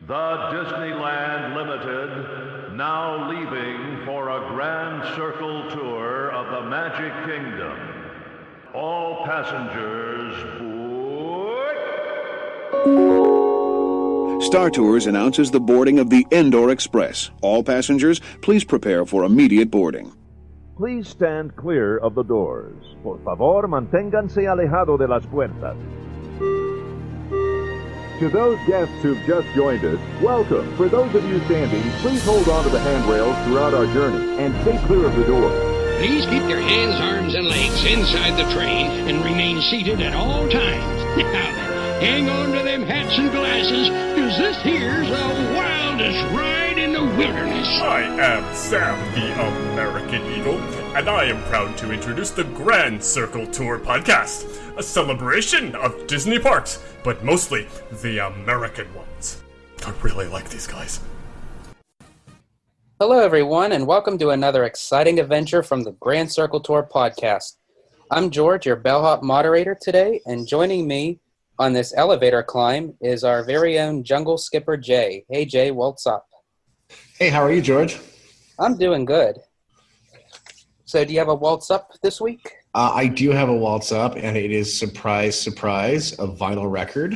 The Disneyland Limited, now leaving for a grand circle tour of the Magic Kingdom. All passengers board. Star Tours announces the boarding of the Endor Express. All passengers, please prepare for immediate boarding. Please stand clear of the doors. Por favor, manténganse alejado de las puertas. To those guests who've just joined us, welcome. For those of you standing, please hold on to the handrails throughout our journey and stay clear of the door. Please keep your hands, arms, and legs inside the train and remain seated at all times. Now then, hang on to them hats and glasses, because this here's the wildest ride in the wilderness. I am Sam, the American Eagle, and I am proud to introduce the Grand Circle Tour podcast, a celebration of Disney parks, but mostly the American ones. I really like these guys. Hello, everyone, and welcome to another exciting adventure from the Grand Circle Tour podcast. I'm George, your bellhop moderator today, and joining me on this elevator climb is our very own jungle skipper, Jay. Hey, Jay, what's up? Hey, how are you, George? I'm doing good. So do you have a waltz up this week? I do have a waltz up, and it is, surprise, surprise, a vinyl record.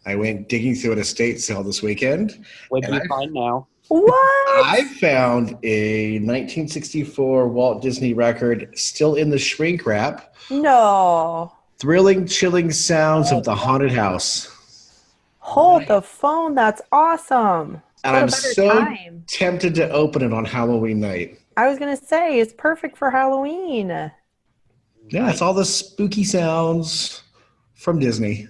I went digging through an estate sale this weekend. What did you find now? What? I found a 1964 Walt Disney record still in the shrink wrap. No. Thrilling, chilling sounds of the haunted house. Hold the phone. That's awesome. And What a I'm better so time. tempted to open it on Halloween night. I was going to say, it's perfect for Halloween. Yeah, it's all the spooky sounds from Disney.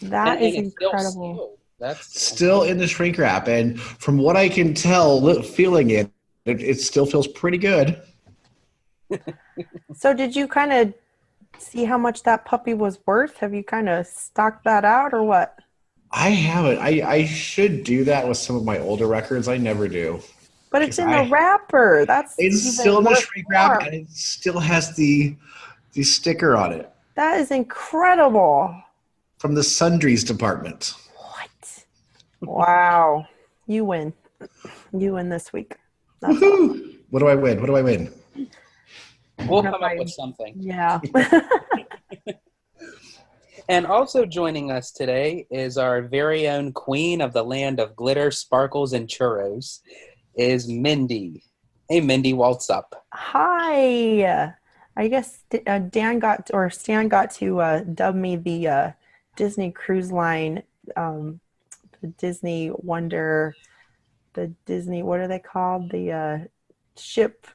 That is it's still incredible. sealed. That's Still in the shrink wrap. And from what I can tell, feeling it still feels pretty good. So did you kind of see how much that puppy was worth? Have you kind of stocked that out or what? I haven't. I should do that with some of my older records. I never do. But it's in the wrapper. That's It's even still in the worth shrink wrap, more. and it still has the sticker on it That is incredible. from the sundries department. What? Wow. You win. You win this week. That's awesome. Woohoo! What do I win? What do I win? We'll come up with something. Yeah. And also joining us today is our very own queen of the land of glitter, sparkles, and churros, is Mindy. Hey, Mindy, what's up? Hi. I guess Stan got to dub me the Disney Cruise Line, the Disney Wonder, the Disney, what are they called? The ship,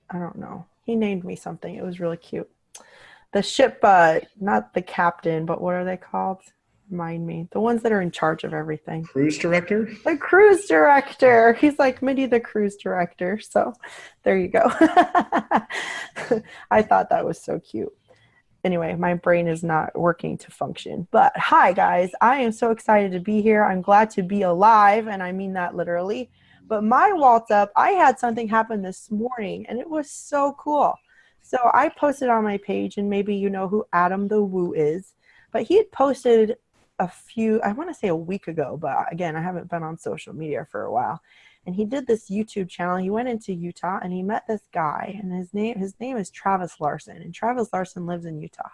I don't know. He named me something. It was really cute. The ship, not the captain, but what are they called? Remind me. The ones that are in charge of everything. Cruise director? The cruise director. He's like Mindy, the cruise director. So there you go. I thought that was so cute. Anyway, my brain is not working to function. But hi, guys. I am so excited to be here. I'm glad to be alive, and I mean that literally. But my waltz up, I had something happen this morning, and it was so cool. So I posted on my page, and maybe you know who Adam the Woo is. But he had posted I want to say a week ago, but again, I haven't been on social media for a while. And he did this YouTube channel. He went into Utah and he met this guy, and his name is Travis Larson, and Travis Larson lives in Utah.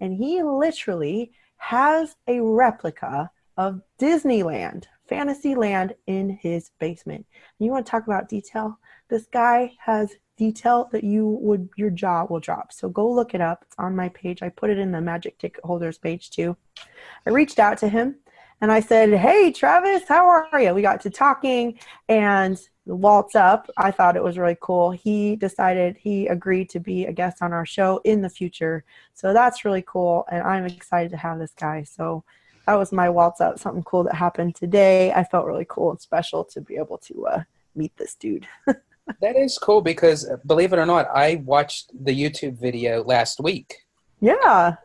And he literally has a replica of Disneyland, Fantasyland, in his basement. And you want to talk about detail? This guy has detail that your jaw will drop. So go look it up. It's on my page. I put it in the Magic Ticket Holders page too. I reached out to him and I said, "Hey, Travis, how are you?" We got to talking and waltz up. I thought it was really cool. He agreed to be a guest on our show in the future. So that's really cool. And I'm excited to have this guy. So that was my waltz up, something cool that happened today. I felt really cool and special to be able to meet this dude. That is cool because, believe it or not, I watched the YouTube video last week. Yeah.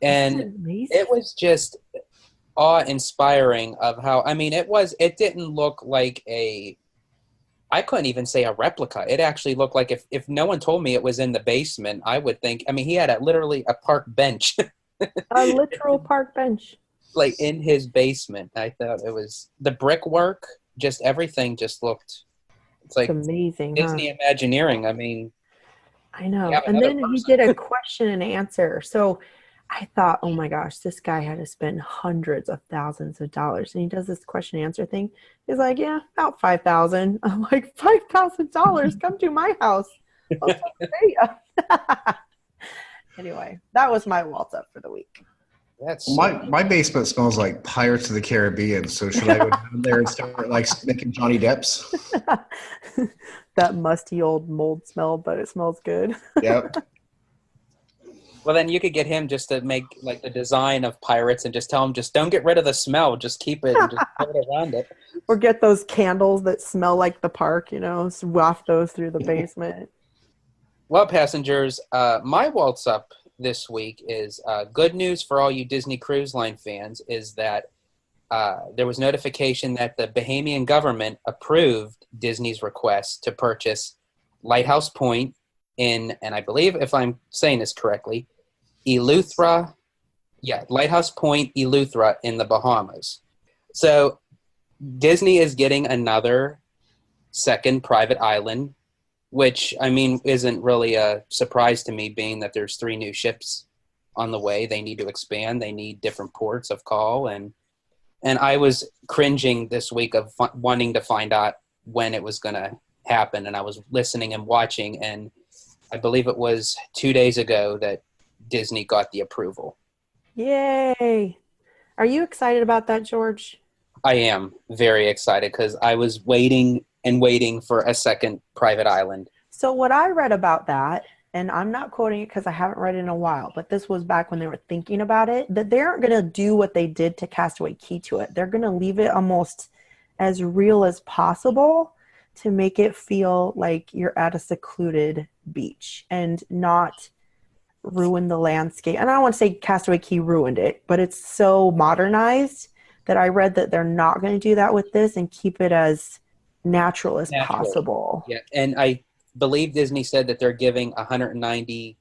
And it was just awe-inspiring of how, it didn't look like I couldn't even say a replica. It actually looked like if no one told me it was in the basement, I would think, he had literally a park bench. A literal park bench. like in his basement. I thought it was the brickwork, just everything just looked. It's like It's amazing, Disney Imagineering. I mean, I know. you have And another then he person. did a question and answer. So I thought, oh my gosh, this guy had to spend hundreds of thousands of dollars. And he does this question and answer thing. He's like, yeah, about 5,000. I'm like, $5,000? Come to my house. I'll pay you. Anyway, that was my waltz up for the week. That's My basement smells like Pirates of the Caribbean. So should I go down there and start like making Johnny Depp's? That musty old mold smell, but it smells good. Yep. Well, then you could get him just to make like the design of pirates and just tell him, just don't get rid of the smell. Just keep it and just put it around it. Or get those candles that smell like the park, so waft those through the basement. Well, passengers, my waltz up this week is good news for all you Disney Cruise Line fans is that there was notification that the Bahamian government approved Disney's request to purchase Lighthouse Point in, and I believe if I'm saying this correctly, Eleuthera, Lighthouse Point, Eleuthera in the Bahamas. So Disney is getting another second private island, which, I mean, isn't really a surprise to me, being that there's 3 new ships on the way. They need to expand. They need different ports of call. And I was cringing this week of wanting to find out when it was going to happen. And I was listening and watching, and I believe it was 2 days ago that Disney got the approval. Yay! Are you excited about that, George? I am very excited because I was waiting and waiting for a second private island. So what I read about that, and I'm not quoting it because I haven't read it in a while, but this was back when they were thinking about it, that they aren't going to do what they did to Castaway Cay to it. They're going to leave it almost as real as possible to make it feel like you're at a secluded beach and not ruin the landscape. And I don't want to say Castaway Cay ruined it, but it's so modernized that I read that they're not going to do that with this and keep it as natural as possible. Yeah, and I believe Disney said that they're giving 190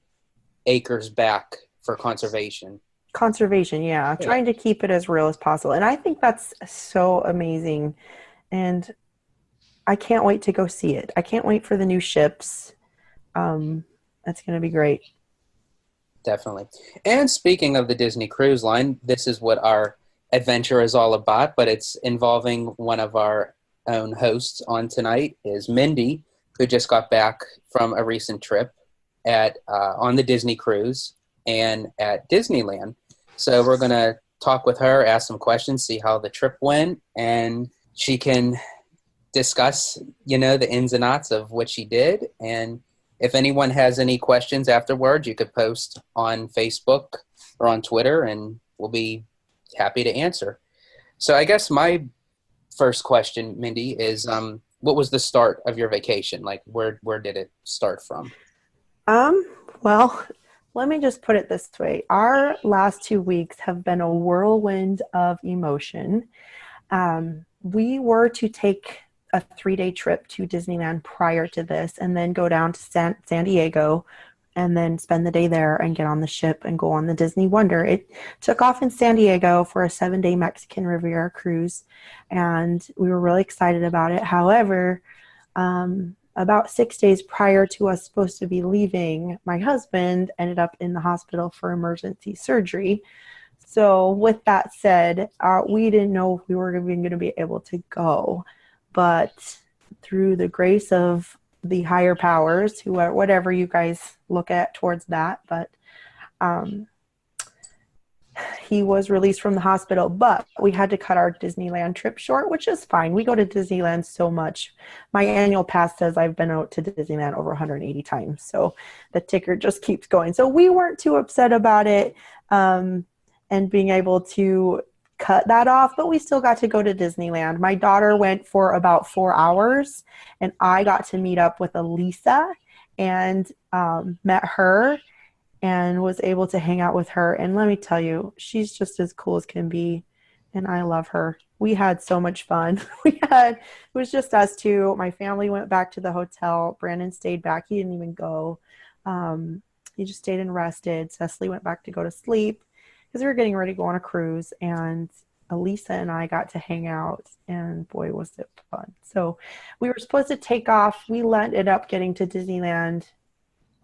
acres back for conservation. Conservation, yeah. Trying to keep it as real as possible. And I think that's so amazing. And I can't wait to go see it. I can't wait for the new ships. That's going to be great. Definitely. And speaking of the Disney Cruise Line, this is what our adventure is all about, but it's involving one of our own hosts on tonight is Mindy, who just got back from a recent trip at on the Disney cruise and at Disneyland. So we're going to talk with her, ask some questions, see how the trip went, and she can discuss, the ins and outs of what she did. And if anyone has any questions afterwards, you could post on Facebook or on Twitter, and we'll be happy to answer. So I guess my first question, Mindy, is what was the start of your vacation? Like, where did it start from? Well, let me just put it this way. Our last 2 weeks have been a whirlwind of emotion. We were to take a 3-day trip to Disneyland prior to this and then go down to San Diego and then spend the day there and get on the ship and go on the Disney Wonder. It took off in San Diego for a 7-day Mexican Riviera cruise, and we were really excited about it. However, about 6 days prior to us supposed to be leaving, my husband ended up in the hospital for emergency surgery. So with that said, we didn't know if we were even going to be able to go. But through the grace of the higher powers, who are whatever you guys look at towards that, but he was released from the hospital. But we had to cut our Disneyland trip short, which is fine. We go to Disneyland so much. My annual pass says I've been out to Disneyland over 180 times, so the ticker just keeps going. So we weren't too upset about it and being able to cut that off, but we still got to go to Disneyland. My daughter went for about 4 hours, and I got to meet up with Elisa and met her and was able to hang out with her. And let me tell you, she's just as cool as can be, and I love her. We had so much fun. It was just us two. My family went back to the hotel. Brandon stayed back. He didn't even go. He just stayed and rested. Cecily went back to go to sleep. because we were getting ready to go on a cruise, and Elisa and I got to hang out, and boy, was it fun. So we were supposed to take off. We ended up getting to Disneyland.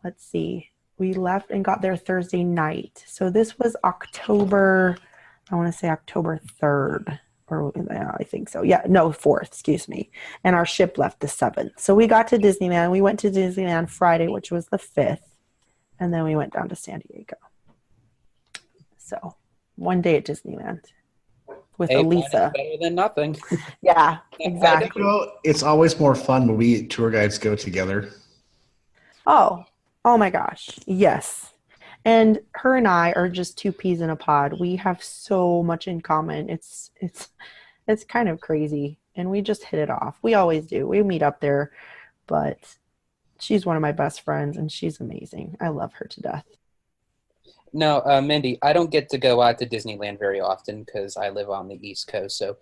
Let's see. We left and got there Thursday night. So this was October 3rd. Or I think so. Yeah, no, 4th, excuse me. And our ship left the 7th. So we got to Disneyland. We went to Disneyland Friday, which was the 5th. And then we went down to San Diego. So one day at Disneyland with Elisa. Better than nothing. Yeah, exactly. It's always more fun when we tour guides go together. Oh my gosh. Yes. And her and I are just two peas in a pod. We have so much in common. It's kind of crazy. And we just hit it off. We always do. We meet up there. But she's one of my best friends, and she's amazing. I love her to death. No, Mindy, I don't get to go out to Disneyland very often because I live on the East Coast. So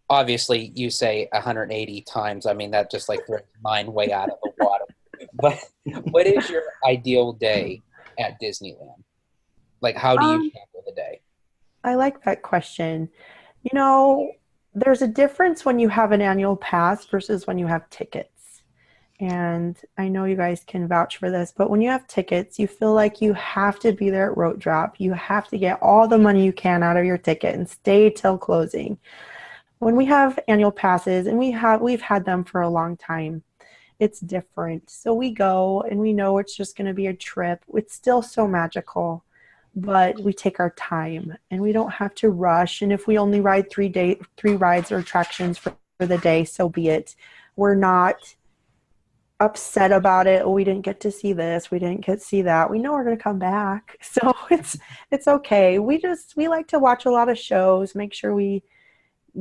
obviously you say 180 times. I mean, that just like throws mine way out of the water. But what is your ideal day at Disneyland? Like, how do you tackle the day? I like that question. You know, there's a difference when you have an annual pass versus when you have tickets. And I know you guys can vouch for this, but when you have tickets, you feel like you have to be there at rope drop. You have to get all the money you can out of your ticket and stay till closing. When we have annual passes, and we've had them for a long time, it's different. So we go and we know it's just going to be a trip. It's still so magical, but we take our time and we don't have to rush. And if we only ride 3 rides or attractions for the day, so be it. We're not upset about it. Oh, we didn't get to see this. We didn't get to see that. We know we're going to come back. So it's okay. We like to watch a lot of shows, make sure we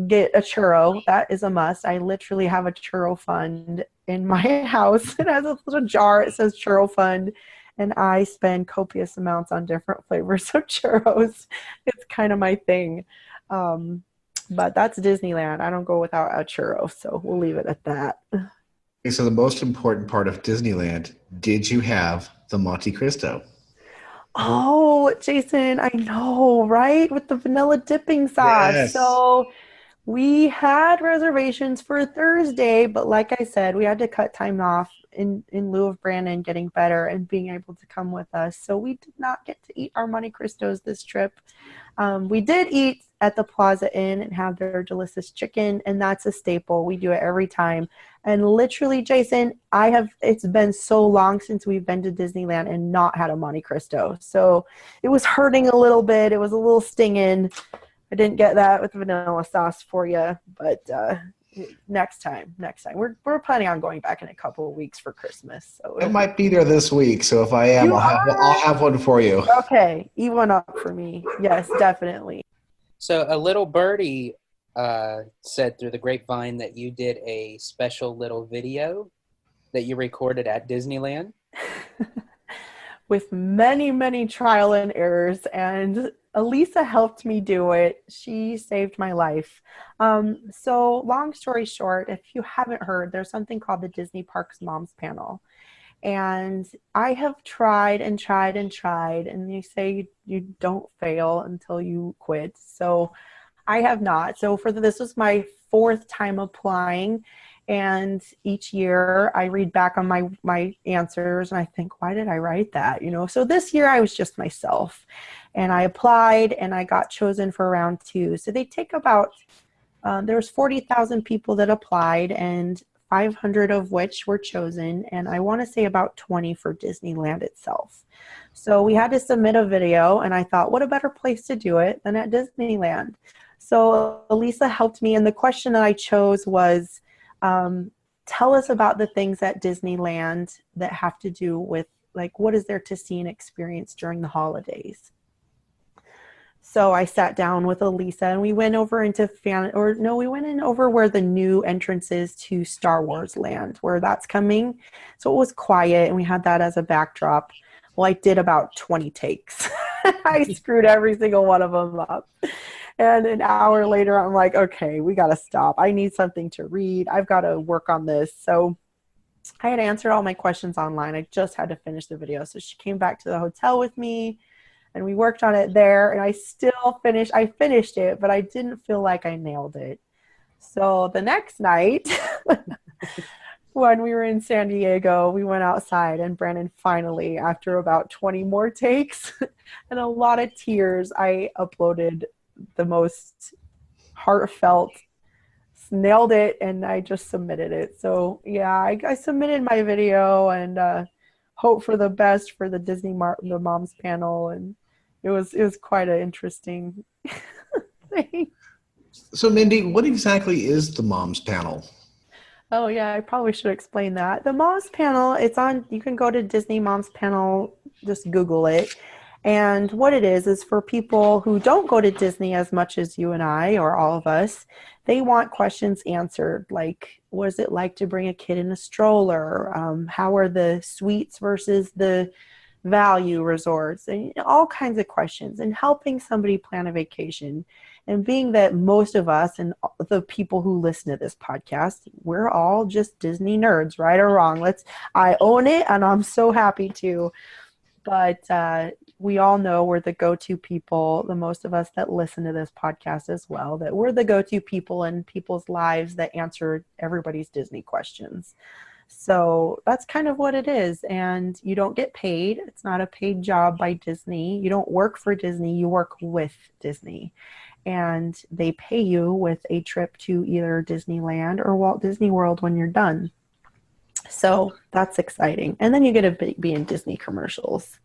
get a churro. That is a must. I literally have a churro fund in my house. It has a little jar. It says churro fund, and I spend copious amounts on different flavors of churros. It's kind of my thing. But that's Disneyland. I don't go without a churro, so we'll leave it at that. Okay, so the most important part of Disneyland, did you have the Monte Cristo? Oh, Jason, I know, right? With the vanilla dipping sauce. Yes. So we had reservations for Thursday, but like I said, we had to cut time off in lieu of Brandon getting better and being able to come with us. So we did not get to eat our Monte Cristos this trip. We did eat at the Plaza Inn and have their delicious chicken, and that's a staple. We do it every time. And literally, Jason, it's been so long since we've been to Disneyland and not had a Monte Cristo. So it was hurting a little bit. It was a little stinging. I didn't get that with vanilla sauce for you, but next time. We're planning on going back in a couple of weeks for Christmas. So I might be there this week, so if I am, I'll have one for you. Okay, eat one up for me. Yes, definitely. So a little birdie said through the grapevine that you did a special little video that you recorded at Disneyland. With many, many trial and errors, and Elisa helped me do it. She saved my life. So long story short, if you haven't heard, there's something called the Disney Parks Moms Panel. And I have tried and tried and tried, and they say you don't fail until you quit. So I have not. So this was my 4th time applying, and each year I read back on my answers and I think, why did I write that? So this year I was just myself, and I applied and I got chosen for round 2. So they take about, there was 40,000 people that applied, and 500 of which were chosen, and I want to say about 20 for Disneyland itself. So we had to submit a video, and I thought, what a better place to do it than at Disneyland. So Elisa helped me, and the question that I chose was, tell us about the things at Disneyland that have to do with, like, what is there to see and experience during the holidays? So I sat down with Elisa, and we went over we went in over where the new entrance is to Star Wars Land, where that's coming. So it was quiet, and we had that as a backdrop. Well, I did about 20 takes. I screwed every single one of them up. And an hour later, I'm like, okay, we got to stop. I need something to read. I've got to work on this. So I had answered all my questions online. I just had to finish the video. So she came back to the hotel with me, and we worked on it there, and I finished it, but I didn't feel like I nailed it. So the next night, when we were in San Diego, we went outside, and Brandon finally, after about 20 more takes and a lot of tears, I uploaded the most heartfelt, nailed it, and I just submitted it. So yeah, I submitted my video and hope for the best for the the Moms panel, and it was quite an interesting thing. So, Mindy, what exactly is the Moms panel? Oh yeah, I probably should explain that. The Moms panel, you can go to Disney Moms panel, just Google it. And what it is for people who don't go to Disney as much as you and I, or all of us. They want questions answered, like, what is it like to bring a kid in a stroller? How are the suites versus the value resorts? And all kinds of questions, and helping somebody plan a vacation. And being that most of us and the people who listen to this podcast, we're all just Disney nerds, right or wrong. I own it, and I'm so happy to. But we all know we're the go-to people, the most of us that listen to this podcast as well, that we're the go-to people in people's lives that answer everybody's Disney questions. So that's kind of what it is. And you don't get paid. It's not a paid job by Disney. You don't work for Disney. You work with Disney. And they pay you with a trip to either Disneyland or Walt Disney World when you're done. So that's exciting. And then you get to be in Disney commercials.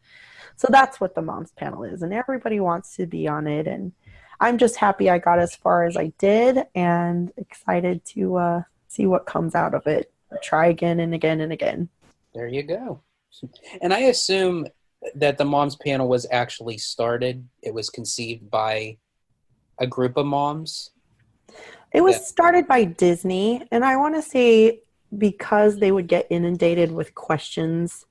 So that's what the Moms panel is. And everybody wants to be on it. And I'm just happy I got as far as I did, and excited to see what comes out of it. Try again and again and again. There you go. And I assume that the Moms panel was actually started. It was conceived by a group of moms. It was started by Disney. And I want to say, because they would get inundated with questions,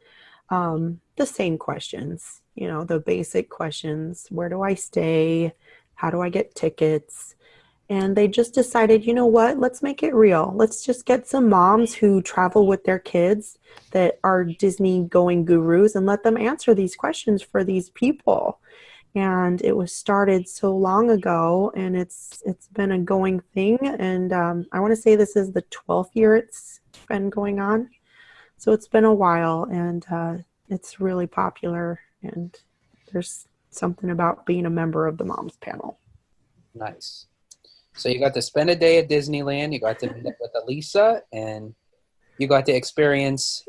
the same questions, the basic questions. Where do I stay? How do I get tickets? And they just decided, you know what, let's make it real. Let's just get some moms who travel with their kids that are Disney going gurus, and let them answer these questions for these people. And it was started so long ago, and it's been a going thing. And I want to say this is the 12th year it's been going on. So it's been a while, and it's really popular. And there's something about being a member of the Moms panel. Nice. So you got to spend a day at Disneyland. You got to meet up with Elisa, and you got to experience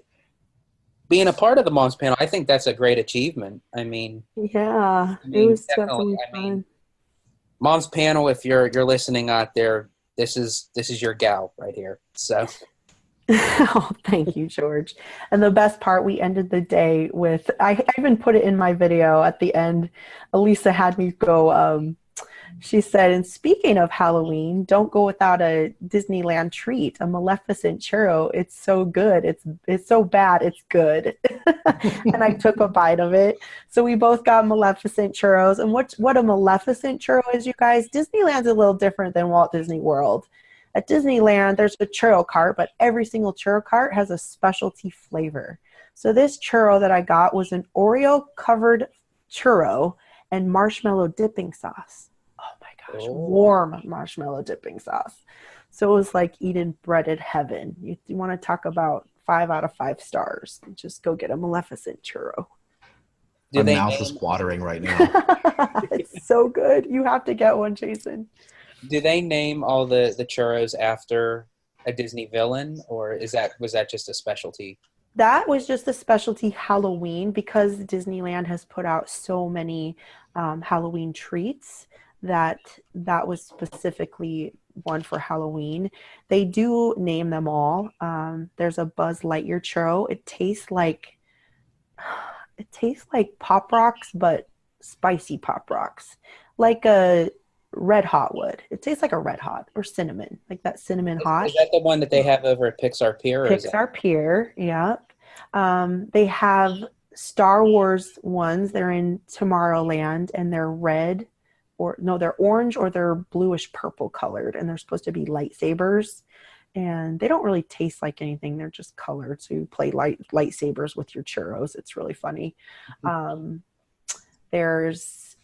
being a part of the Moms panel. I think that's a great achievement. Yeah, it was definitely fun. Moms panel, if you're listening out there, this is your gal right here. So. Oh, thank you, George. And the best part, we ended the day with, I even put it in my video at the end. Elisa had me go, she said, and speaking of Halloween, don't go without a Disneyland treat, a Maleficent churro. It's so good. It's so bad, it's good. And I took a bite of it. So we both got Maleficent churros. And what a Maleficent churro is, you guys, Disneyland's a little different than Walt Disney World. At Disneyland, there's a churro cart, but every single churro cart has a specialty flavor. So this churro that I got was an Oreo-covered churro and marshmallow dipping sauce. Oh my gosh, warm marshmallow dipping sauce. So it was like eating breaded heaven. You want to talk about 5 out of 5 stars. Just go get a Maleficent churro. My mouth is watering right now. It's so good. You have to get one, Jason. Do they name all the churros after a Disney villain, or was that just a specialty? That was just a specialty Halloween, because Disneyland has put out so many Halloween treats that was specifically one for Halloween. They do name them all. There's a Buzz Lightyear churro. It tastes like Pop Rocks, but spicy Pop Rocks, like a Red Hot would. It tastes like a Red Hot, or cinnamon, like that cinnamon hot. Is that the one that they have over at Pixar Pier? Pixar Pier, yeah. They have Star Wars ones. They're in Tomorrowland, and they're they're orange or they're bluish purple colored, and they're supposed to be lightsabers. And they don't really taste like anything. They're just colored. So you play lightsabers with your churros. It's really funny. There's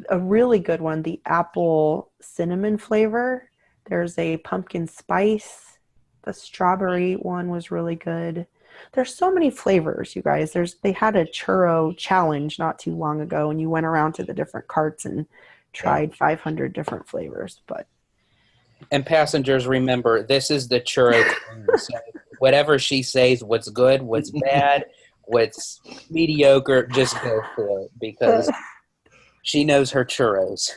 a really good one, the apple cinnamon flavor. There's a pumpkin spice. The strawberry one was really good. There's so many flavors, you guys. They had a churro challenge not too long ago, and you went around to the different carts and tried 500 different flavors. And passengers, remember, this is the churro queen. So whatever she says, what's good, what's bad, what's mediocre, just go for it because she knows her churros.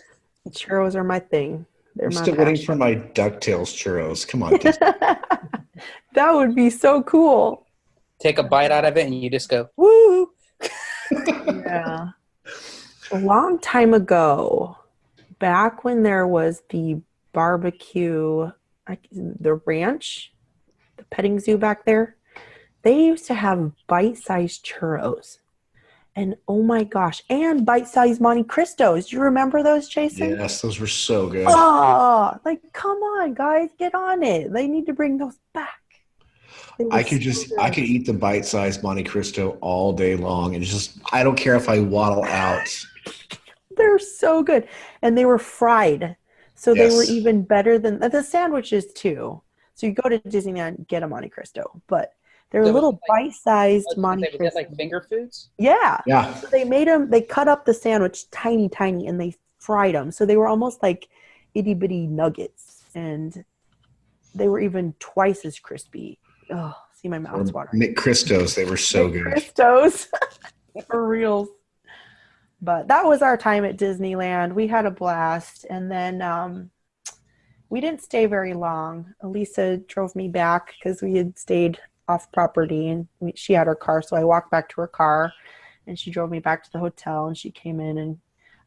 Churros are my thing. I'm still waiting for my DuckTales churros. Come on, Disney. That would be so cool. Take a bite out of it and you just go, woo! Yeah. A long time ago, back when there was the barbecue, the ranch, the petting zoo back there, they used to have bite-sized churros. And oh my gosh, and bite-sized Monte Cristos. Do you remember those, Jason? Yes, those were so good. Oh, like, come on, guys, get on it. They need to bring those back. I could eat the bite-sized Monte Cristo all day long, and I don't care if I waddle out. They're so good. And they were fried. So they were even better than the sandwiches too. So you go to Disneyland, get a Monte Cristo, but they're little bite-sized Monte Cristo. Was that like finger foods? Yeah. Yeah. So they cut up the sandwich tiny, and they fried them. So they were almost like itty-bitty nuggets. And they were even twice as crispy. Oh, see, my mouth's watering. McCristos, they were so good. McCristos. For reals. But that was our time at Disneyland. We had a blast. And then we didn't stay very long. Elisa drove me back because we had stayed off property and she had her car. So I walked back to her car and she drove me back to the hotel and she came in and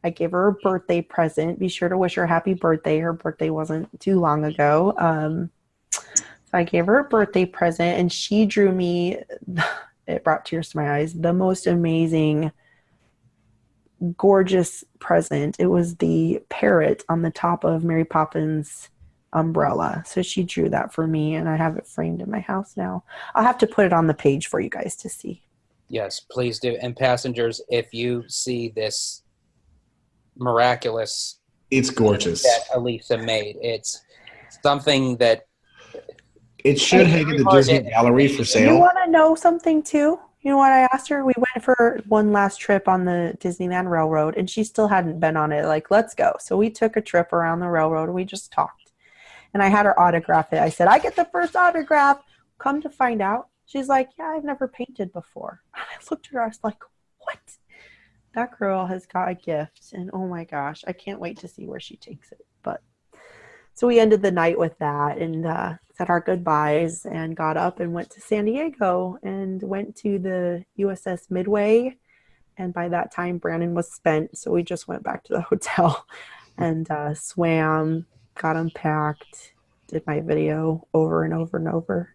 I gave her a birthday present. Be sure to wish her happy birthday. Her birthday wasn't too long ago. So I gave her a birthday present and she drew me, it brought tears to my eyes, the most amazing, gorgeous present. It was the parrot on the top of Mary Poppins' umbrella. So she drew that for me and I have it framed in my house now. I'll have to put it on the page for you guys to see. Yes, please do. And passengers, if you see this miraculous, it's gorgeous that Elisa made, it's something that it should hang in the Disney Gallery for sale. You want to know something too? You know what I asked her? We went for one last trip on the Disneyland Railroad and she still hadn't been on it. Like, let's go. So we took a trip around the railroad and we just talked. And I had her autograph it. I said, I get the first autograph. Come to find out, she's like, yeah, I've never painted before. I looked at her. I was like, what? That girl has got a gift. And oh my gosh, I can't wait to see where she takes it. But so we ended the night with that and said our goodbyes and got up and went to San Diego and went to the USS Midway. And by that time, Brandon was spent. So we just went back to the hotel and swam, got unpacked, did my video over and over and over,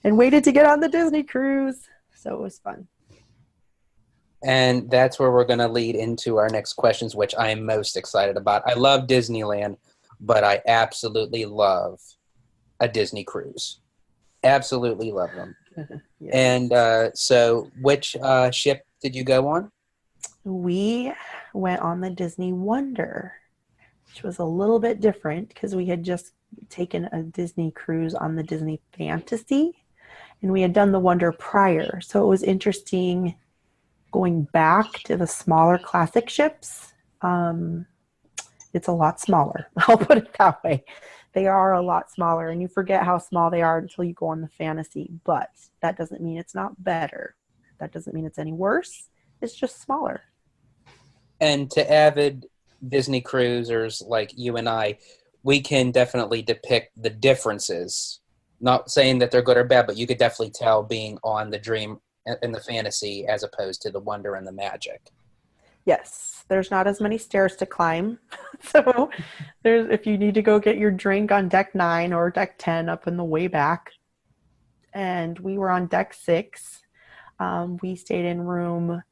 and waited to get on the Disney cruise. So it was fun. And that's where we're going to lead into our next questions, which I am most excited about. I love Disneyland, but I absolutely love a Disney cruise. Absolutely love them. Yes. And so which ship did you go on? We went on the Disney Wonder, which was a little bit different because we had just taken a Disney cruise on the Disney Fantasy and we had done the Wonder prior. So it was interesting going back to the smaller classic ships. It's a lot smaller. I'll put it that way. They are a lot smaller and you forget how small they are until you go on the Fantasy, but that doesn't mean it's not better. That doesn't mean it's any worse. It's just smaller. And to avid Disney cruisers like you and I, we can definitely depict the differences. Not saying that they're good or bad, but you could definitely tell being on the Dream and the Fantasy as opposed to the Wonder and the Magic. Yes, there's not as many stairs to climb. So if you need to go get your drink on deck 9 or deck 10 up in the way back. And we were on deck 6. We stayed in room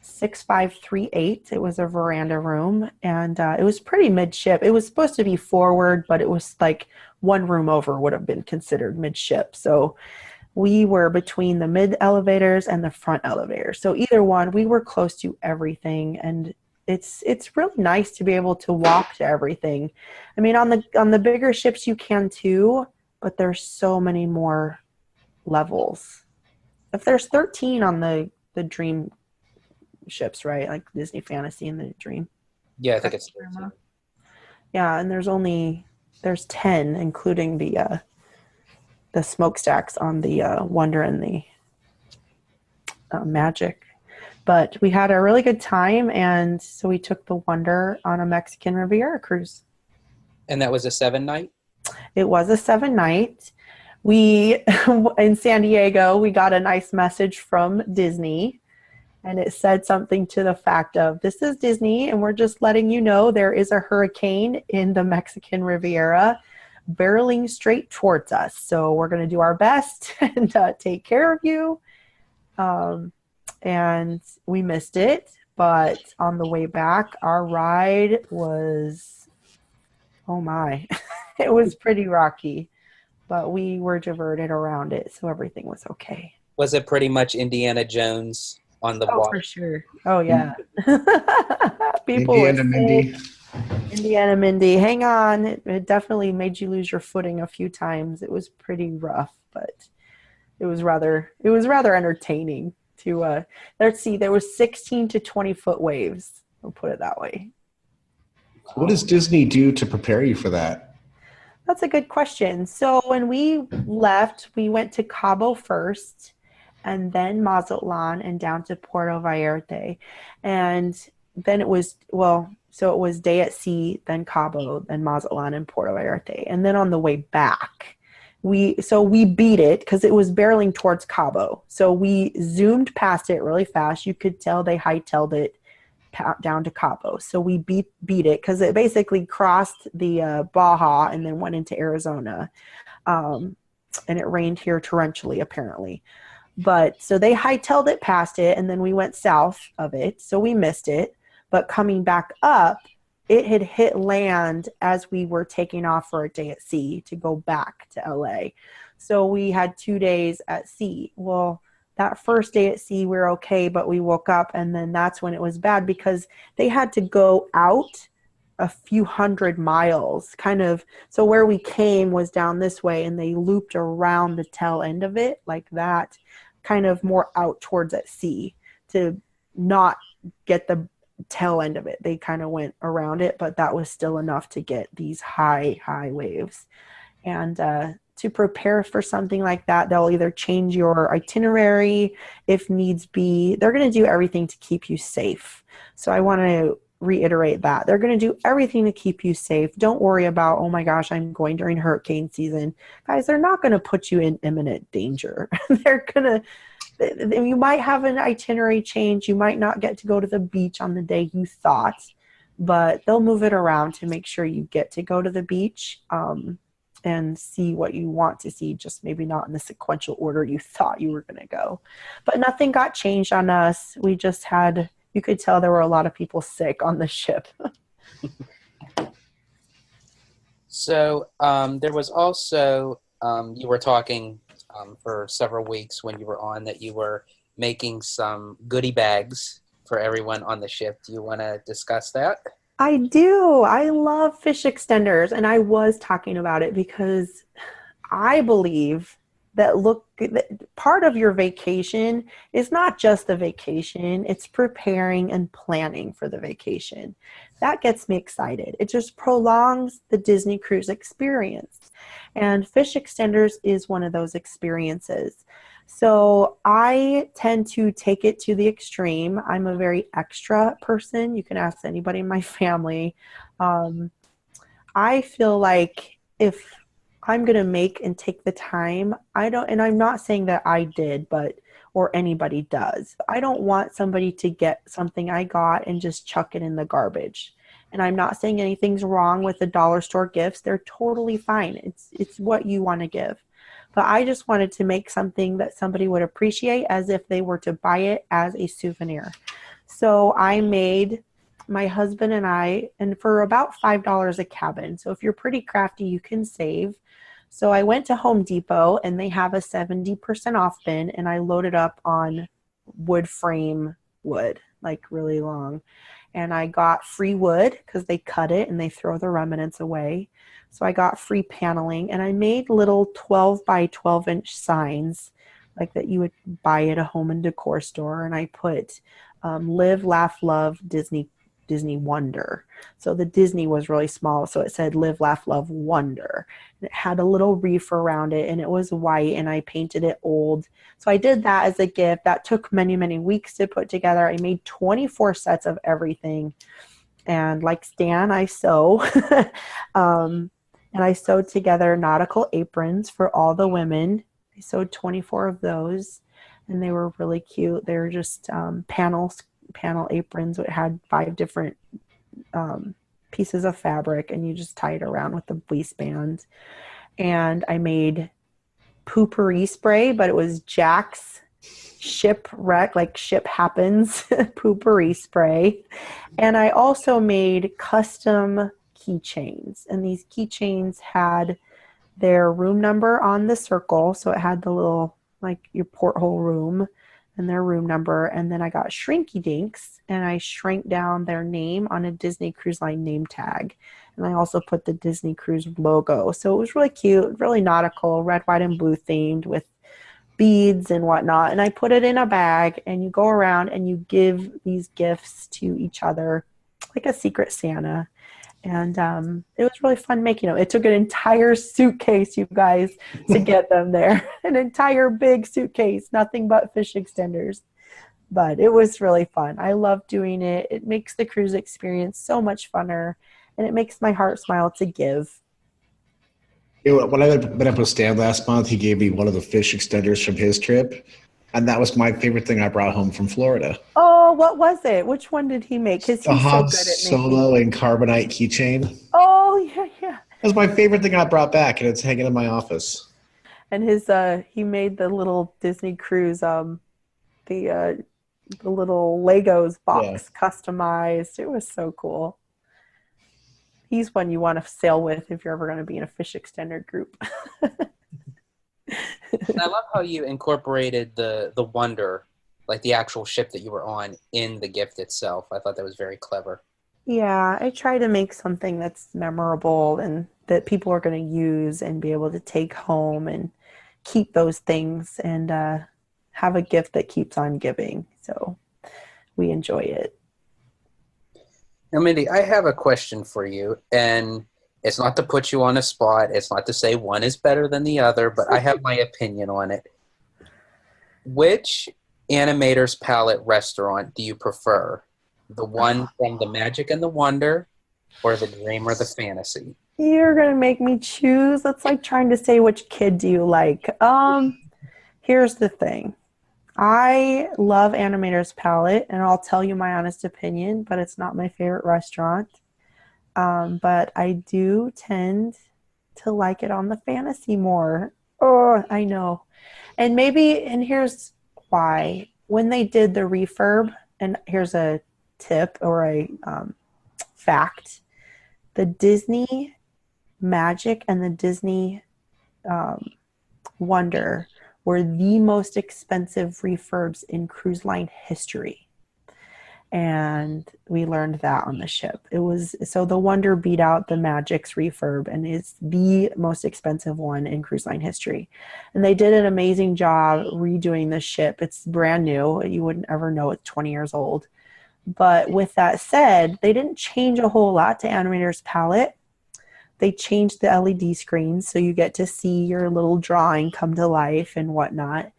6538. It was a veranda room and it was pretty midship. It was supposed to be forward, but it was like one room over would have been considered midship. So we were between the mid elevators and the front elevators. So either one, we were close to everything, and it's really nice to be able to walk to everything. I mean, on the bigger ships you can too, but there's so many more levels. If there's 13 on the Dream ships, right? Like Disney Fantasy and the Dream. Yeah, I think it's 13. Yeah, and there's 10, including the smokestacks on the Wonder and the Magic. But we had a really good time, and so we took the Wonder on a Mexican Riviera cruise. And that was a 7-night? It was a 7-night. We, in San Diego, we got a nice message from Disney, and it said something to the fact of, this is Disney, and we're just letting you know there is a hurricane in the Mexican Riviera barreling straight towards us. So we're going to do our best and take care of you. And we missed it, but on the way back, our ride was, oh my, it was pretty rocky, but we were diverted around it, so everything was okay. Was it pretty much Indiana Jones on the water? For sure. Oh, yeah. People Indiana Mindy. Indiana Mindy, hang on. It definitely made you lose your footing a few times. It was pretty rough, but it was rather entertaining to let's see, there was 16 to 20 foot waves. We'll put it that way. What does Disney do to prepare you for that? That's a good question. So when we left, we went to Cabo first, and then Mazatlan, and down to Puerto Vallarta. And then it was day at sea, then Cabo, then Mazatlan, and Puerto Vallarta. And then on the way back, we beat it because it was barreling towards Cabo. So we zoomed past it really fast. You could tell they hightailed it down to Cabo. So we beat it because it basically crossed the Baja and then went into Arizona. And it rained here torrentially, apparently. But so they hightailed it past it, and then we went south of it. So we missed it. But coming back up, it had hit land as we were taking off for a day at sea to go back to LA. So we had 2 days at sea. Well, that first day at sea, we were okay, but we woke up, and then that's when it was bad because they had to go out a few hundred miles, kind of. So where we came was down this way, and they looped around the tail end of it like that, kind of more out towards at sea to not get the tail end of it. They kind of went around it, but that was still enough to get these high waves. And to prepare for something like that, they'll either change your itinerary if needs be. They're going to do everything to keep you safe. So I want to reiterate that. They're going to do everything to keep you safe. Don't worry about, oh my gosh, I'm going during hurricane season. Guys, they're not going to put you in imminent danger. You might have an itinerary change. You might not get to go to the beach on the day you thought, but they'll move it around to make sure you get to go to the beach and see what you want to see, just maybe not in the sequential order you thought you were going to go. But nothing got changed on us. We just had, you could tell there were a lot of people sick on the ship. So there was also, you were talking for several weeks when you were on that you were making some goodie bags for everyone on the ship. Do you want to discuss that? I do. I love fish extenders, and I was talking about it because I believe that part of your vacation is not just the vacation, it's preparing and planning for the vacation. That gets me excited. It just prolongs the Disney cruise experience. And fish extenders is one of those experiences. So I tend to take it to the extreme. I'm a very extra person. You can ask anybody in my family. I feel like if I'm going to make and take the time, and I'm not saying that I did, or anybody does. I don't want somebody to get something I got and just chuck it in the garbage. And I'm not saying anything's wrong with the dollar store gifts. They're totally fine. It's what you want to give. But I just wanted to make something that somebody would appreciate as if they were to buy it as a souvenir. So I made, my husband and I, and for about $5 a cabin. So if you're pretty crafty, you can save. So I went to Home Depot and they have a 70% off bin, and I loaded up on wood frame wood, like really long. And I got free wood because they cut it and they throw the remnants away. So I got free paneling, and I made little 12 by 12 inch signs like that you would buy at a home and decor store. And I put Live, Laugh, Love, Disney Wonder. So the Disney was really small, so it said Live, Laugh, Love, Wonder. And it had a little reef around it, and it was white, and I painted it old. So I did that as a gift. That took many, many weeks to put together. I made 24 sets of everything. And like Stan, I sew. And I sewed together nautical aprons for all the women. I sewed 24 of those, and they were really cute. They were just panel aprons. It had 5 different pieces of fabric, and you just tie it around with the waistband. And I made poopery spray, but it was Jack's shipwreck, like ship happens poopery spray. And I also made custom keychains, and these keychains had their room number on the circle, so it had the little, like, your porthole room and their room number. And then I got Shrinky Dinks, and I shrank down their name on a Disney Cruise Line name tag, and I also put the Disney Cruise logo. So it was really cute, really nautical, red, white, and blue themed with beads and whatnot. And I put it in a bag, and you go around and you give these gifts to each other like a secret Santa. And it was really fun making them. It took an entire suitcase, you guys, to get them there. An entire big suitcase, nothing but fish extenders. But it was really fun. I love doing it. It makes the cruise experience so much funner, and it makes my heart smile to give. When I met up with Stan last month, he gave me one of the fish extenders from his trip, and that was my favorite thing I brought home from Florida. Oh, what was it? Which one did he make? Because he's so good at making. Solo and carbonite keychain. Oh, yeah. That was my favorite thing I brought back, and it's hanging in my office. And his he made the little Disney Cruise the little Legos box customized. It was so cool. He's one you want to sail with if you're ever going to be in a fish extender group. And I love how you incorporated the Wonder, like the actual ship that you were on, in the gift itself. I thought that was very clever. Yeah, I try to make something that's memorable and that people are going to use and be able to take home and keep those things and have a gift that keeps on giving. So we enjoy it. Now, Mindy, I have a question for you, and it's not to put you on a spot. It's not to say one is better than the other, but I have my opinion on it. Which Animator's Palette restaurant do you prefer? The one from the Magic and the Wonder, or the Dream or the Fantasy? You're going to make me choose? That's like trying to say which kid do you like. Here's the thing. I love Animator's Palette, and I'll tell you my honest opinion, but it's not my favorite restaurant. But I do tend to like it on the Fantasy more. Oh, I know. And here's why. When they did the refurb, and here's a tip or a fact, the Disney Magic and the Disney Wonder were the most expensive refurbs in cruise line history. And we learned that on the ship. So the Wonder beat out the Magic's refurb and is the most expensive one in cruise line history. And they did an amazing job redoing the ship. It's brand new. You wouldn't ever know it's 20 years old. But with that said, they didn't change a whole lot to Animator's Palette. They changed the LED screens so you get to see your little drawing come to life and whatnot.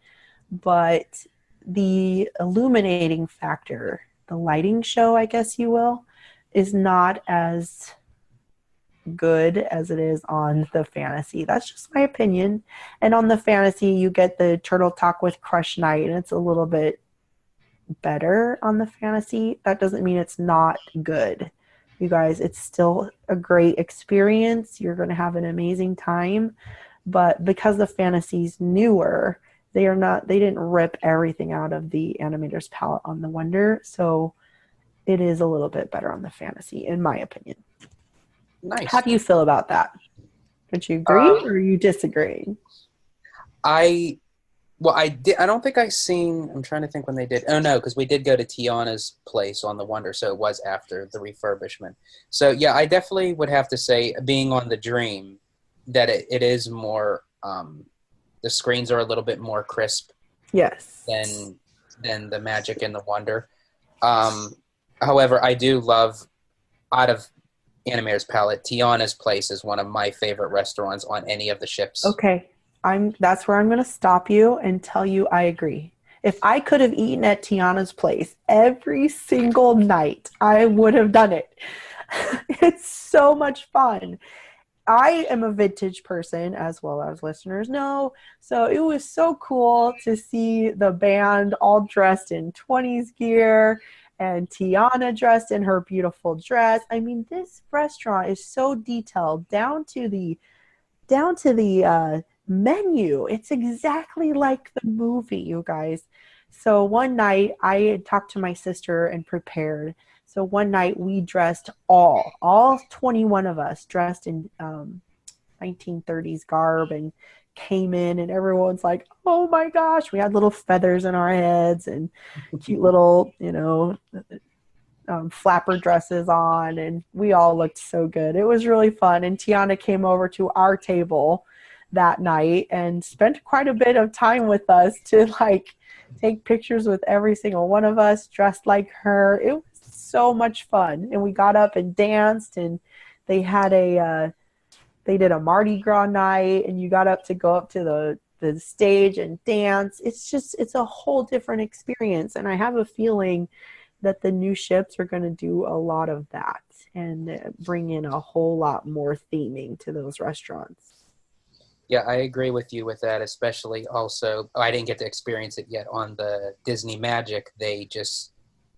But the illuminating factor, the lighting show, I guess you will, is not as good as it is on the Fantasy. That's just my opinion. And on the Fantasy, you get the Turtle Talk with Crush Night, and it's a little bit better on the Fantasy. That doesn't mean it's not good. You guys, it's still a great experience. You're going to have an amazing time. But because the Fantasy's newer, they didn't rip everything out of the Animator's Palette on the Wonder, so it is a little bit better on the Fantasy, in my opinion. Nice. How do you feel about that? Don't you agree or you disagree? I don't think I seen. I'm trying to think when they did. Oh no, because we did go to Tiana's place on the Wonder, so it was after the refurbishment. So yeah, I definitely would have to say, being on the Dream, that it is more. The screens are a little bit more crisp. Yes. Than the Magic and the Wonder. However, I do love, out of Animator's palette, Tiana's place is one of my favorite restaurants on any of the ships. Okay. That's where I'm going to stop you and tell you I agree. If I could have eaten at Tiana's place every single night, I would have done it. It's so much fun. I am a vintage person, as well as listeners know, so it was so cool to see the band all dressed in 20s gear and Tiana dressed in her beautiful dress. I mean, this restaurant is so detailed down to the menu. It's exactly like the movie, you guys. So one night I had talked to my sister and prepared. So one night we dressed all 21 of us dressed in 1930s garb and came in, and everyone's like, oh my gosh, we had little feathers in our heads and cute little, flapper dresses on, and we all looked so good. It was really fun. And Tiana came over to our table that night and spent quite a bit of time with us to take pictures with every single one of us dressed like her. It was so much fun. And we got up and danced, and they had they did a Mardi Gras night, and you got to go up to the stage and dance. It's a whole different experience. And I have a feeling that the new ships are going to do a lot of that and bring in a whole lot more theming to those restaurants. Yeah, I agree with you with that, especially also, I didn't get to experience it yet on the Disney Magic. They just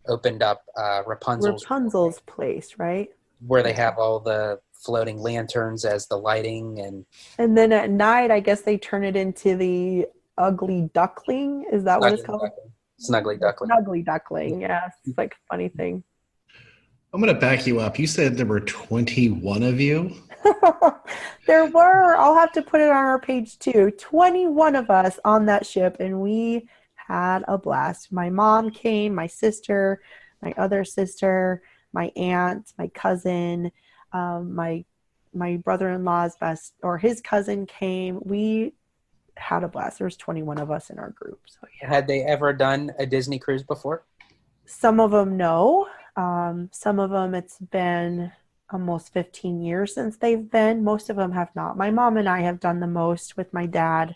opened up Rapunzel's place, right? Where they have all the floating lanterns as the lighting. And then at night, I guess they turn it into the Ugly Duckling. Is that what it's called? Snuggly Duckling. Snuggly Duckling, yeah. It's like a funny thing. I'm going to back you up. You said there were 21 of you? There were. I'll have to put it on our page too. 21 of us on that ship, and we had a blast. My mom came, my sister, my other sister, my aunt, my cousin, my brother-in-law's his cousin came. We had a blast. There was 21 of us in our group. So yeah. Had they ever done a Disney cruise before? Some of them, no. Some of them, it's been almost 15 years since they've been. Most of them have not. My mom and I have done the most with my dad.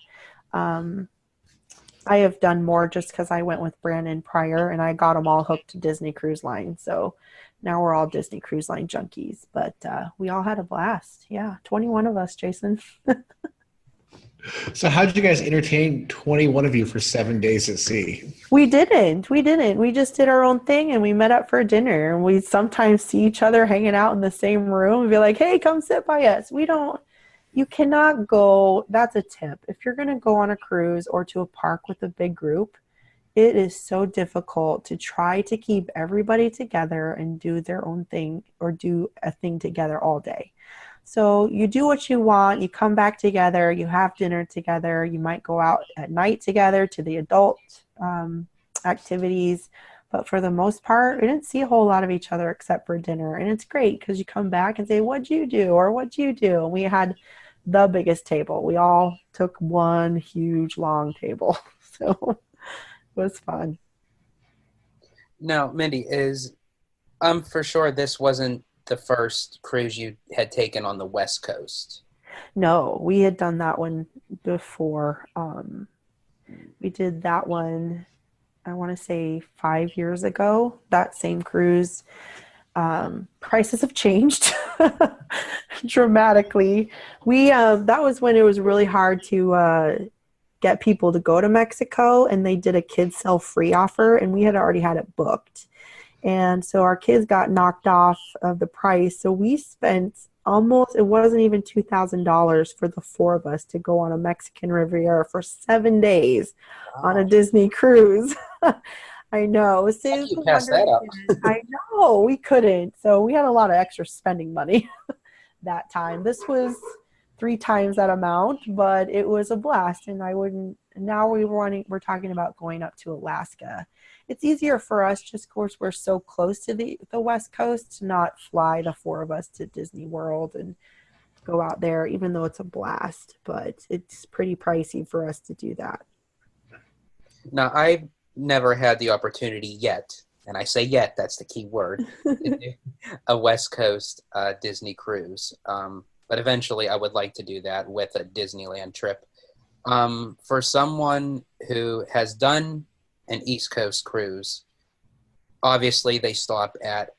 I have done more just because I went with Brandon prior, and I got them all hooked to Disney Cruise Line. So now we're all Disney Cruise Line junkies. But we all had a blast. Yeah, 21 of us, Jason. So how did you guys entertain 21 of you for 7 days at sea? We didn't. We just did our own thing, and we met up for dinner. And we sometimes see each other hanging out in the same room and be like, hey, come sit by us. You cannot go. That's a tip. If you're going to go on a cruise or to a park with a big group, it is so difficult to try to keep everybody together and do their own thing or do a thing together all day. So you do what you want, you come back together, you have dinner together, you might go out at night together to the adult activities. But for the most part, we didn't see a whole lot of each other except for dinner. And it's great because you come back and say, what'd you do? Or what'd you do? And we had the biggest table. We all took one huge long table. So it was fun. Now, Mindy, I'm for sure this wasn't the first cruise you had taken on the West Coast. No, we had done that one before. We did that one, I want to say 5 years ago, that same cruise. Prices have changed dramatically. That was when it was really hard to get people to go to Mexico, and they did a kids sell free offer, and we had already had it booked. And so our kids got knocked off of the price. So we spent it wasn't even $2,000 for the four of us to go on a Mexican Riviera for 7 days on a Disney cruise. I know. You passed that up. I know. We couldn't. So we had a lot of extra spending money that time. This was 3 times that amount, but it was a blast. And I wouldn't, now we're talking about going up to Alaska. It's easier for us, just of course we're so close to the West Coast, to not fly the 4 of us to Disney World and go out there, even though it's a blast, but it's pretty pricey for us to do that. Now, I've never had the opportunity yet, and I say yet, that's the key word, to do a West Coast Disney cruise. But eventually I would like to do that with a Disneyland trip. For someone who has done an East Coast cruise, obviously they stop at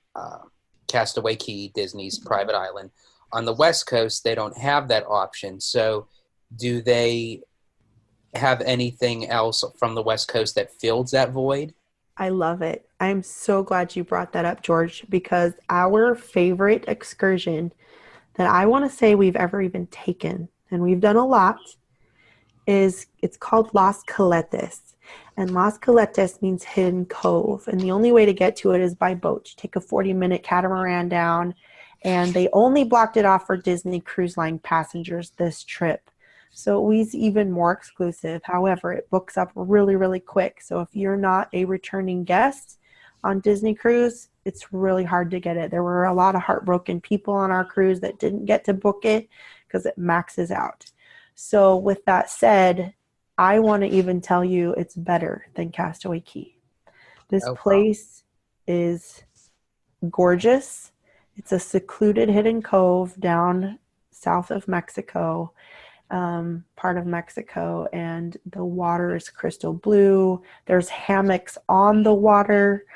Castaway Cay, Disney's private island. On the West Coast, they don't have that option. So do they have anything else from the West Coast that fills that void? I love it. I'm so glad you brought that up, George, because our favorite excursion that I want to say we've ever even taken, and we've done a lot, it's called Las Caletas. And Las Caletas means hidden cove. And the only way to get to it is by boat. You take a 40-minute catamaran down, and they only blocked it off for Disney Cruise Line passengers this trip. So it was even more exclusive. However, it books up really, really quick. So if you're not a returning guest on Disney Cruise, it's really hard to get it. There were a lot of heartbroken people on our cruise that didn't get to book it because it maxes out. So with that said, I want to even tell you it's better than Castaway Cay. This place is gorgeous. It's a secluded hidden cove down south of Mexico, part of Mexico, and the water is crystal blue. There's hammocks on the water.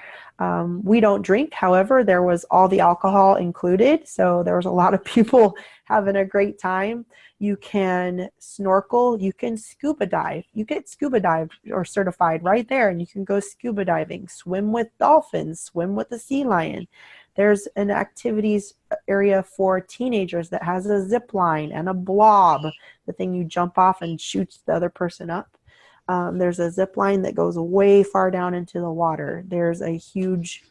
We don't drink. However, there was all the alcohol included. So there was a lot of people having a great time. You can snorkel. You can scuba dive. You get scuba dive or certified right there, and you can go scuba diving, swim with dolphins, swim with the sea lion. There's an activities area for teenagers that has a zip line and a blob, the thing you jump off and shoots the other person up. There's a zip line that goes way far down into the water. There's a huge,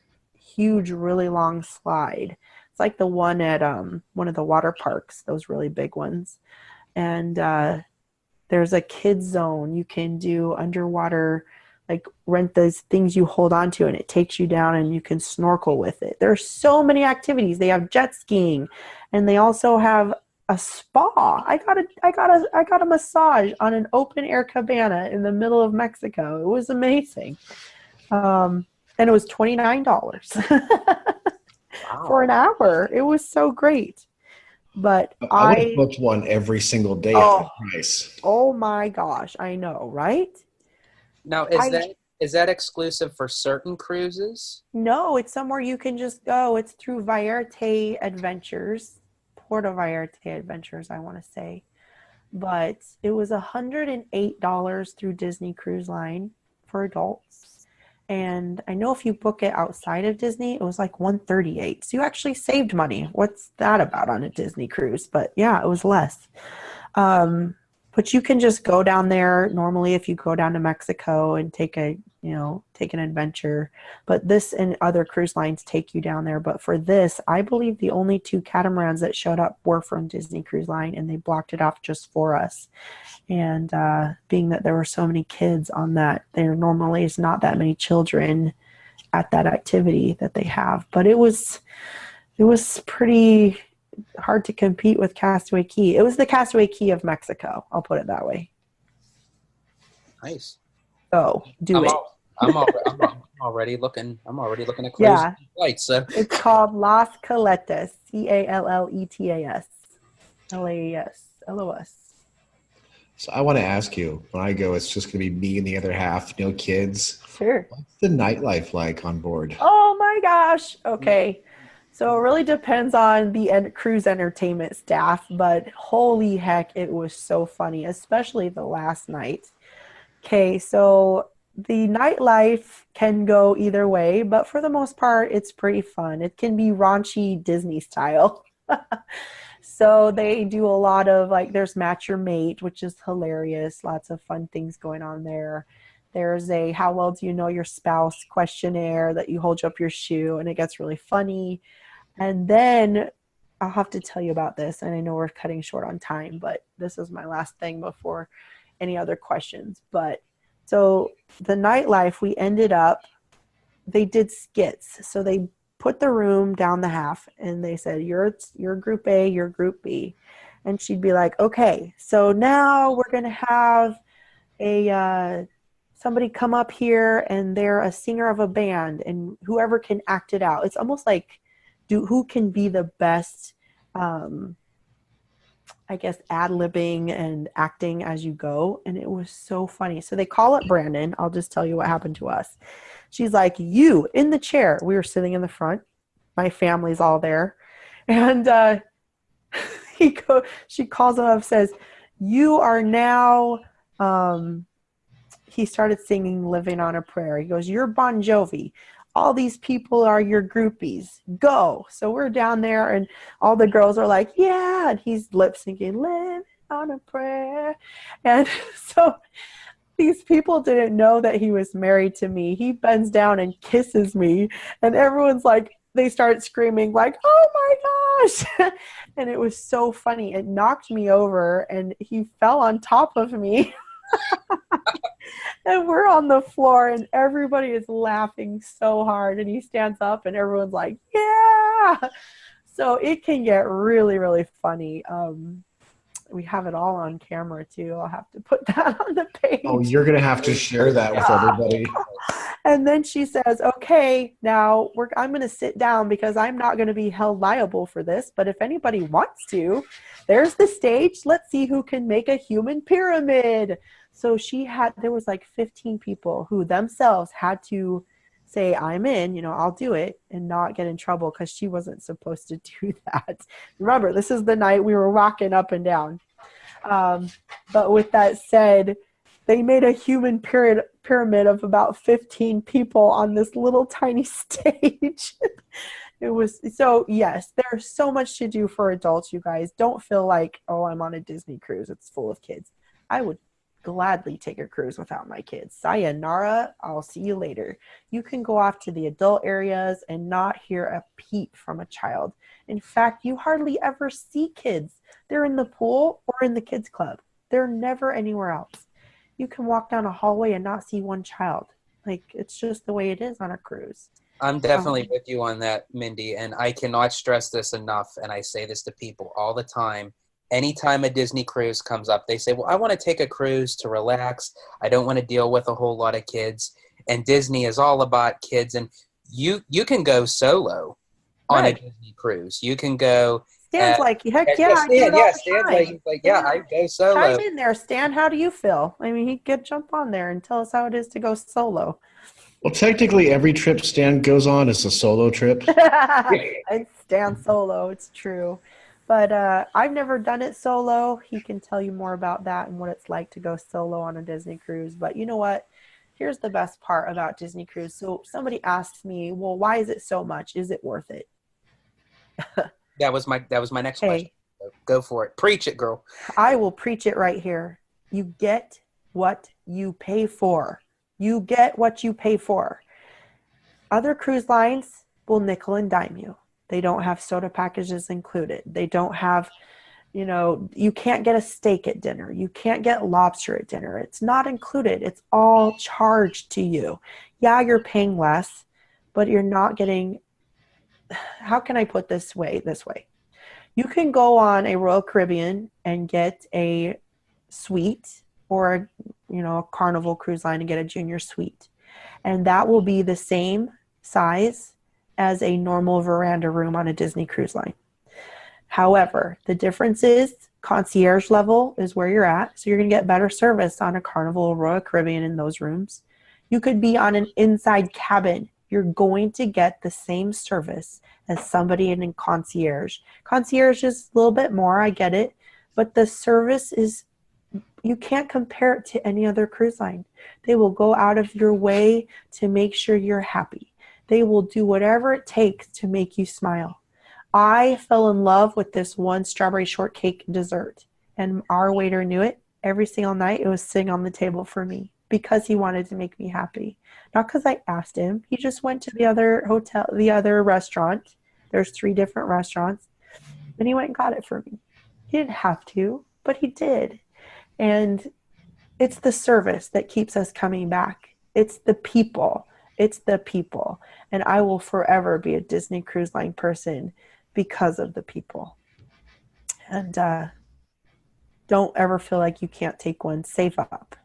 really long slide. It's like the one at one of the water parks, those really big ones. And there's a kids zone. You can do underwater, like rent those things you hold on to, and it takes you down and you can snorkel with it. There's so many activities. They have jet skiing, and they also have a spa. I got a massage on an open air cabana in the middle of Mexico. It was amazing. And it was $29 for an hour. It was so great. But I would have booked one every single day at that price. Oh my gosh, I know, right? Now, is that exclusive for certain cruises? No, it's somewhere you can just go. It's through Vallarta Adventures. Puerto Vallarta Adventures, I want to say. But it was $108 through Disney Cruise Line for adults. And I know if you book it outside of Disney, it was like $138. So you actually saved money. What's that about on a Disney cruise? But yeah, it was less. But you can just go down there normally if you go down to Mexico and take an adventure. But this and other cruise lines take you down there. But for this, I believe the only 2 catamarans that showed up were from Disney Cruise Line, and they blocked it off just for us. And being that there were so many kids on that, there normally is not that many children at that activity that they have. But it was pretty hard to compete with Castaway Cay. It was the Castaway Cay of Mexico. I'll put it that way. Nice. So I'm already looking at cruise flights. So. It's called Las Caletas. CALLETAS. LAS. So I want to ask you, when I go, it's just going to be me and the other half, no kids. Sure. What's the nightlife like on board? Oh my gosh. Okay. So it really depends on the cruise entertainment staff, but holy heck, it was so funny, especially the last night. Okay, so the nightlife can go either way, but for the most part, it's pretty fun. It can be raunchy Disney style. So they do a lot of, like, there's Match Your Mate, which is hilarious. Lots of fun things going on there. There's a how well do you know your spouse questionnaire that you hold up your shoe, and it gets really funny. And then I'll have to tell you about this, and I know we're cutting short on time, but this is my last thing before any other questions. But so the nightlife, we ended up, they did skits. So they put the room down the half, and they said, you're group A, you're group B. And she'd be like, okay, so now we're going to have somebody come up here, and they're a singer of a band, and whoever can act it out. It's almost like who can be the best, I guess, ad-libbing and acting as you go. And it was so funny. So they call up Brandon. I'll just tell you what happened to us. She's like, you in the chair. We were sitting in the front. My family's all there. And she calls him up, says, you are now, he started singing Living on a Prayer. He goes, you're Bon Jovi. All these people are your groupies. Go. So we're down there, and all the girls are like, yeah. And he's lip syncing, Living on a Prayer. And so these people didn't know that he was married to me. He bends down and kisses me. And everyone's like, they start screaming like, oh my gosh. And it was so funny. It knocked me over, and he fell on top of me. And we're on the floor, and everybody is laughing so hard, and he stands up, and everyone's like, yeah. So it can get really, really funny. We have it all on camera too. I'll have to put that on the page. Oh, you're going to have to share that with everybody. And then she says, okay, now I'm going to sit down because I'm not going to be held liable for this. But if anybody wants to, there's the stage. Let's see who can make a human pyramid. So there was like 15 people who themselves had to say, I'm in, I'll do it, and not get in trouble, because she wasn't supposed to do that. Remember, this is the night we were rocking up and down. But with that said, they made a human pyramid of about 15 people on this little tiny stage. It was so, yes, there's so much to do for adults, you guys. Don't feel like, oh, I'm on a Disney cruise. It's full of kids. I would gladly take a cruise without my kids. Sayonara, I'll see you later. You can go off to the adult areas and not hear a peep from a child. In fact, you hardly ever see kids. They're in the pool or in the kids club. They're never anywhere else. You can walk down a hallway and not see one child. Like, it's just the way it is on a cruise. I'm definitely with you on that, Mindy, and I cannot stress this enough, and I say this to people all the time. Anytime a Disney cruise comes up, they say, well, I want to take a cruise to relax. I don't want to deal with a whole lot of kids. And Disney is all about kids. And you can go solo on a Disney cruise. You can go. Stan's like, heck yeah. Stan's like, yeah, I go solo. Chime in there, Stan. How do you feel? I mean, he could jump on there and tell us how it is to go solo. Well, technically, every trip Stan goes on is a solo trip. And Stan solo, it's true. But I've never done it solo. He can tell you more about that and what it's like to go solo on a Disney cruise. But you know what? Here's the best part about Disney cruise. So somebody asks me, well, why is it so much? Is it worth it? That was my next question. Go for it. Preach it, girl. I will preach it right here. You get what you pay for. You get what you pay for. Other cruise lines will nickel and dime you. They don't have soda packages included. They don't have, you can't get a steak at dinner. You can't get lobster at dinner. It's not included. It's all charged to you. Yeah, you're paying less, but you're not getting, how can I put this way? You can go on a Royal Caribbean and get a suite, or a Carnival cruise line and get a junior suite. And that will be the same size as a normal veranda room on a Disney cruise line. However, the difference is concierge level is where you're at. So you're going to get better service on a Carnival or Royal Caribbean in those rooms. You could be on an inside cabin. You're going to get the same service as somebody in a concierge. Concierge is a little bit more, I get it. But the service is, you can't compare it to any other cruise line. They will go out of your way to make sure you're happy. They will do whatever it takes to make you smile. I fell in love with this one strawberry shortcake dessert, and our waiter knew it. Every single night it was sitting on the table for me because he wanted to make me happy. Not because I asked him. He just went to the other restaurant. There's 3 different restaurants. And he went and got it for me. He didn't have to, but he did. And it's the service that keeps us coming back. It's the people. It's the people. And I will forever be a Disney Cruise Line person because of the people. And don't ever feel like you can't take one. Save up.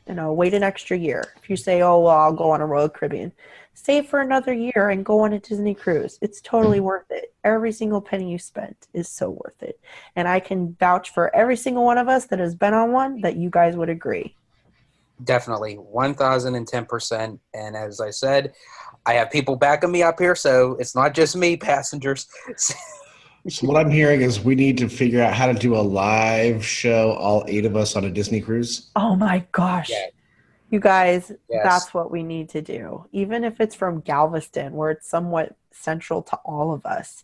Wait an extra year. If you say, oh, well, I'll go on a Royal Caribbean, save for another year and go on a Disney cruise. It's totally worth it. Every single penny you spent is so worth it. And I can vouch for every single one of us that has been on one that you guys would agree. Definitely, 1,010%. And as I said, I have people backing me up here, so it's not just me, passengers. So what I'm hearing is we need to figure out how to do a live show, all 8 of us on a Disney cruise. Oh my gosh. Yeah. You guys, Yes. That's what we need to do. Even if it's from Galveston, where it's somewhat central to all of us,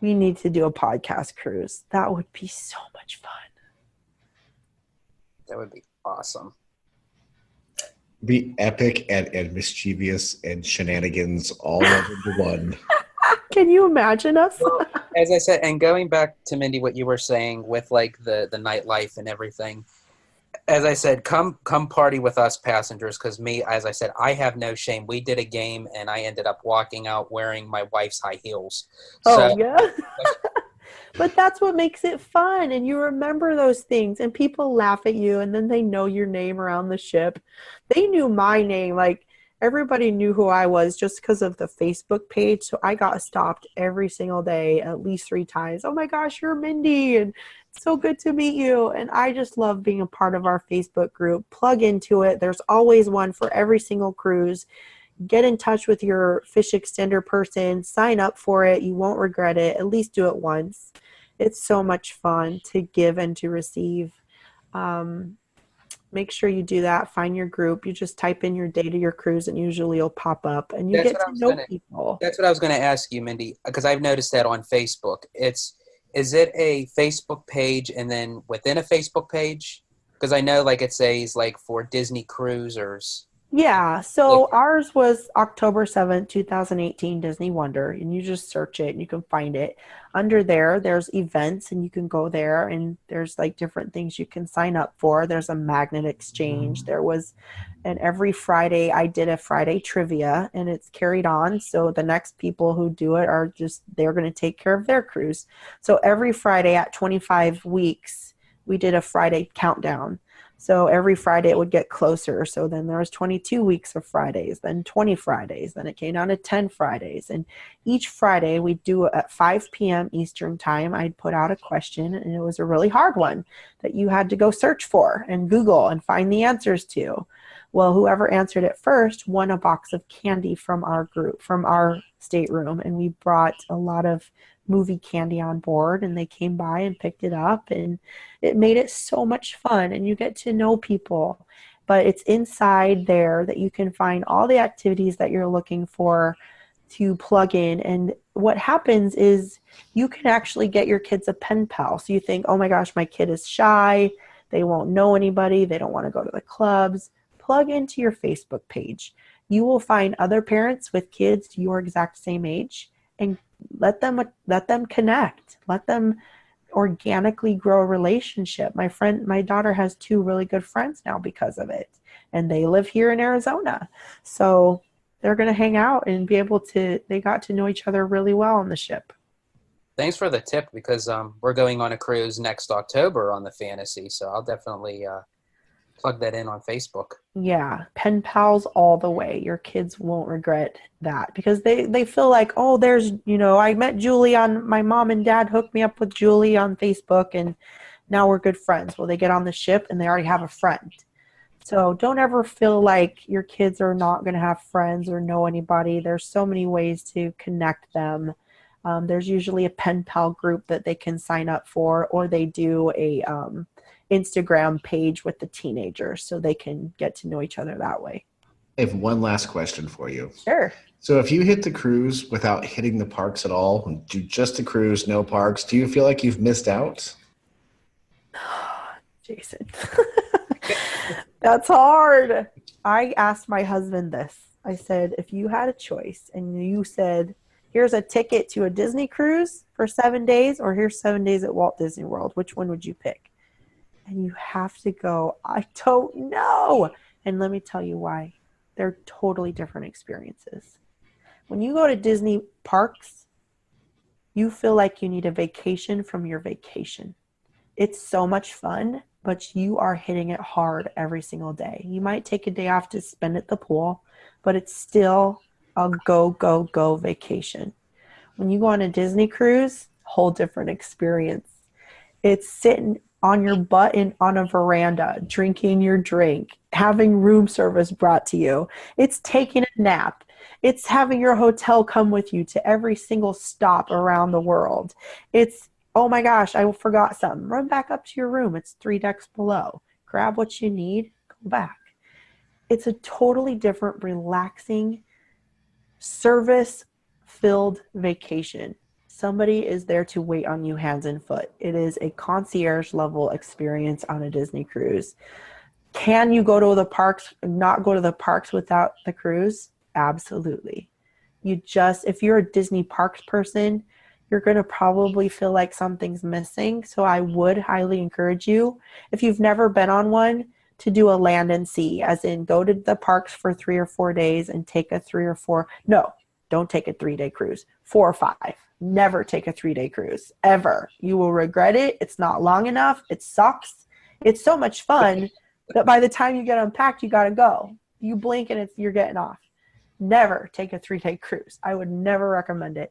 we need to do a podcast cruise. That would be so much fun. That would be awesome. Be epic and mischievous and shenanigans all over the one. Can you imagine us? Well, as I said, and going back to Mindy, what you were saying with like the nightlife and everything, as I said, come party with us passengers, because me, as I said, I have no shame. We did a game and I ended up walking out wearing my wife's high heels. Oh, yeah. But that's what makes it fun. And you remember those things and people laugh at you and then they know your name around the ship. They knew my name. Like everybody knew who I was just because of the Facebook page. So I got stopped every single day at least 3 times. Oh my gosh, you're Mindy. And it's so good to meet you. And I just love being a part of our Facebook group. Plug into it. There's always one for every single cruise. Get in touch with your fish extender person. Sign up for it. You won't regret it. At least do it once. It's so much fun to give and to receive. Make sure you do that. Find your group. You just type in your date of your cruise and usually it'll pop up and you get to know people. That's what I was going to ask you, Mindy, because I've noticed that on Facebook. Is it a Facebook page and then within a Facebook page? Because I know like it says like for Disney cruisers. Yeah, so ours was October 7th, 2018 Disney Wonder, and you just search it and you can find it. Under there's events and you can go there and there's like different things you can sign up for. There's a magnet exchange. And every Friday I did a Friday trivia and it's carried on. So the next people who do it they're going to take care of their cruise. So every Friday at 25 weeks, we did a Friday countdown. So every Friday it would get closer. So then there was 22 weeks of Fridays, then 20 Fridays, then it came down to 10 Fridays. And each Friday we'd do it at 5 p.m. Eastern time. I'd put out a question and it was a really hard one that you had to go search for and Google and find the answers to. Well, whoever answered it first won a box of candy from our group, from our stateroom. And we brought a lot of movie candy on board and they came by and picked it up and it made it so much fun and you get to know people. But it's inside there that you can find all the activities that you're looking for to plug in. And what happens is you can actually get your kids a pen pal. So you think, oh my gosh, my kid is shy. They won't know anybody. They don't want to go to the clubs. Plug into your Facebook page. You will find other parents with kids your exact same age and let them connect. Let them organically grow a relationship. My daughter has 2 really good friends now because of it. And they live here in Arizona. So they're going to hang out and they got to know each other really well on the ship. Thanks for the tip because we're going on a cruise next October on the Fantasy. So I'll definitely plug that in on Facebook. Yeah, pen pals all the way. Your kids won't regret that because they feel like, oh, there's, I met Julie my mom and dad hooked me up with Julie on Facebook and now we're good friends. Well, they get on the ship and they already have a friend. So don't ever feel like your kids are not going to have friends or know anybody. There's so many ways to connect them. There's usually a pen pal group that they can sign up for, or they do a Instagram page with the teenagers so they can get to know each other that way. I have one last question for you. Sure. So if you hit the cruise without hitting the parks at all, do just the cruise, no parks, do you feel like you've missed out? Jason, that's hard. I asked my husband this. I said, if you had a choice and you said here's a ticket to a Disney cruise for 7 days, or here's 7 days at Walt Disney World. Which one would you pick? And you have to go, I don't know. And let me tell you why. They're totally different experiences. When you go to Disney parks, you feel like you need a vacation from your vacation. It's so much fun, but you are hitting it hard every single day. You might take a day off to spend at the pool, but it's still a go, go, go vacation. When you go on a Disney cruise, whole different experience. It's sitting on your butt on a veranda, drinking your drink, having room service brought to you. It's taking a nap. It's having your hotel come with you to every single stop around the world. It's, oh my gosh, I forgot something. Run back up to your room. It's 3 decks below. Grab what you need, go back. It's a totally different, relaxing, service-filled vacation. Somebody is there to wait on you hands and foot. It is a concierge level experience on a Disney cruise. Can you go to the parks, not go to the parks without the cruise? Absolutely. If you're a Disney parks person, you're going to probably feel like something's missing. So I would highly encourage you, if you've never been on one, to do a land and sea, as in go to the parks for 3 or 4 days and take a 3 or 4. No, don't take a 3-day cruise. 4 or 5. Never take a 3-day cruise, ever. You will regret it. It's not long enough. It sucks. It's so much fun that by the time you get unpacked, you got to go. You blink and you're getting off. Never take a 3-day cruise. I would never recommend it.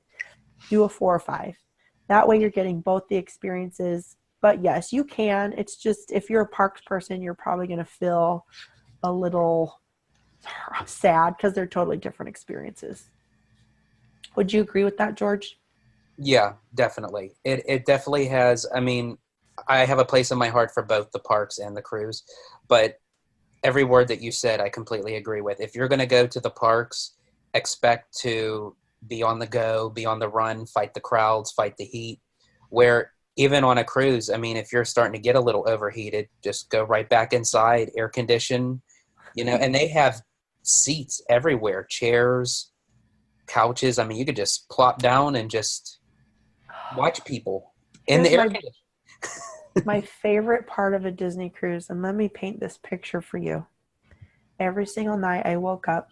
Do a 4 or 5. That way you're getting both the experiences. But yes, you can. It's just, if you're a parks person, you're probably going to feel a little sad because they're totally different experiences. Would you agree with that, George? Yeah, definitely. It definitely has. I mean, I have a place in my heart for both the parks and the cruise, but every word that you said, I completely agree with. If you're going to go to the parks, expect to be on the go, be on the run, fight the crowds, fight the heat. Where even on a cruise, I mean, if you're starting to get a little overheated, just go right back inside, air condition, and they have seats everywhere, chairs, couches. I mean, you could just plop down and just watch people in the air conditioning. My favorite part of a Disney cruise, and let me paint this picture for you. Every single night I woke up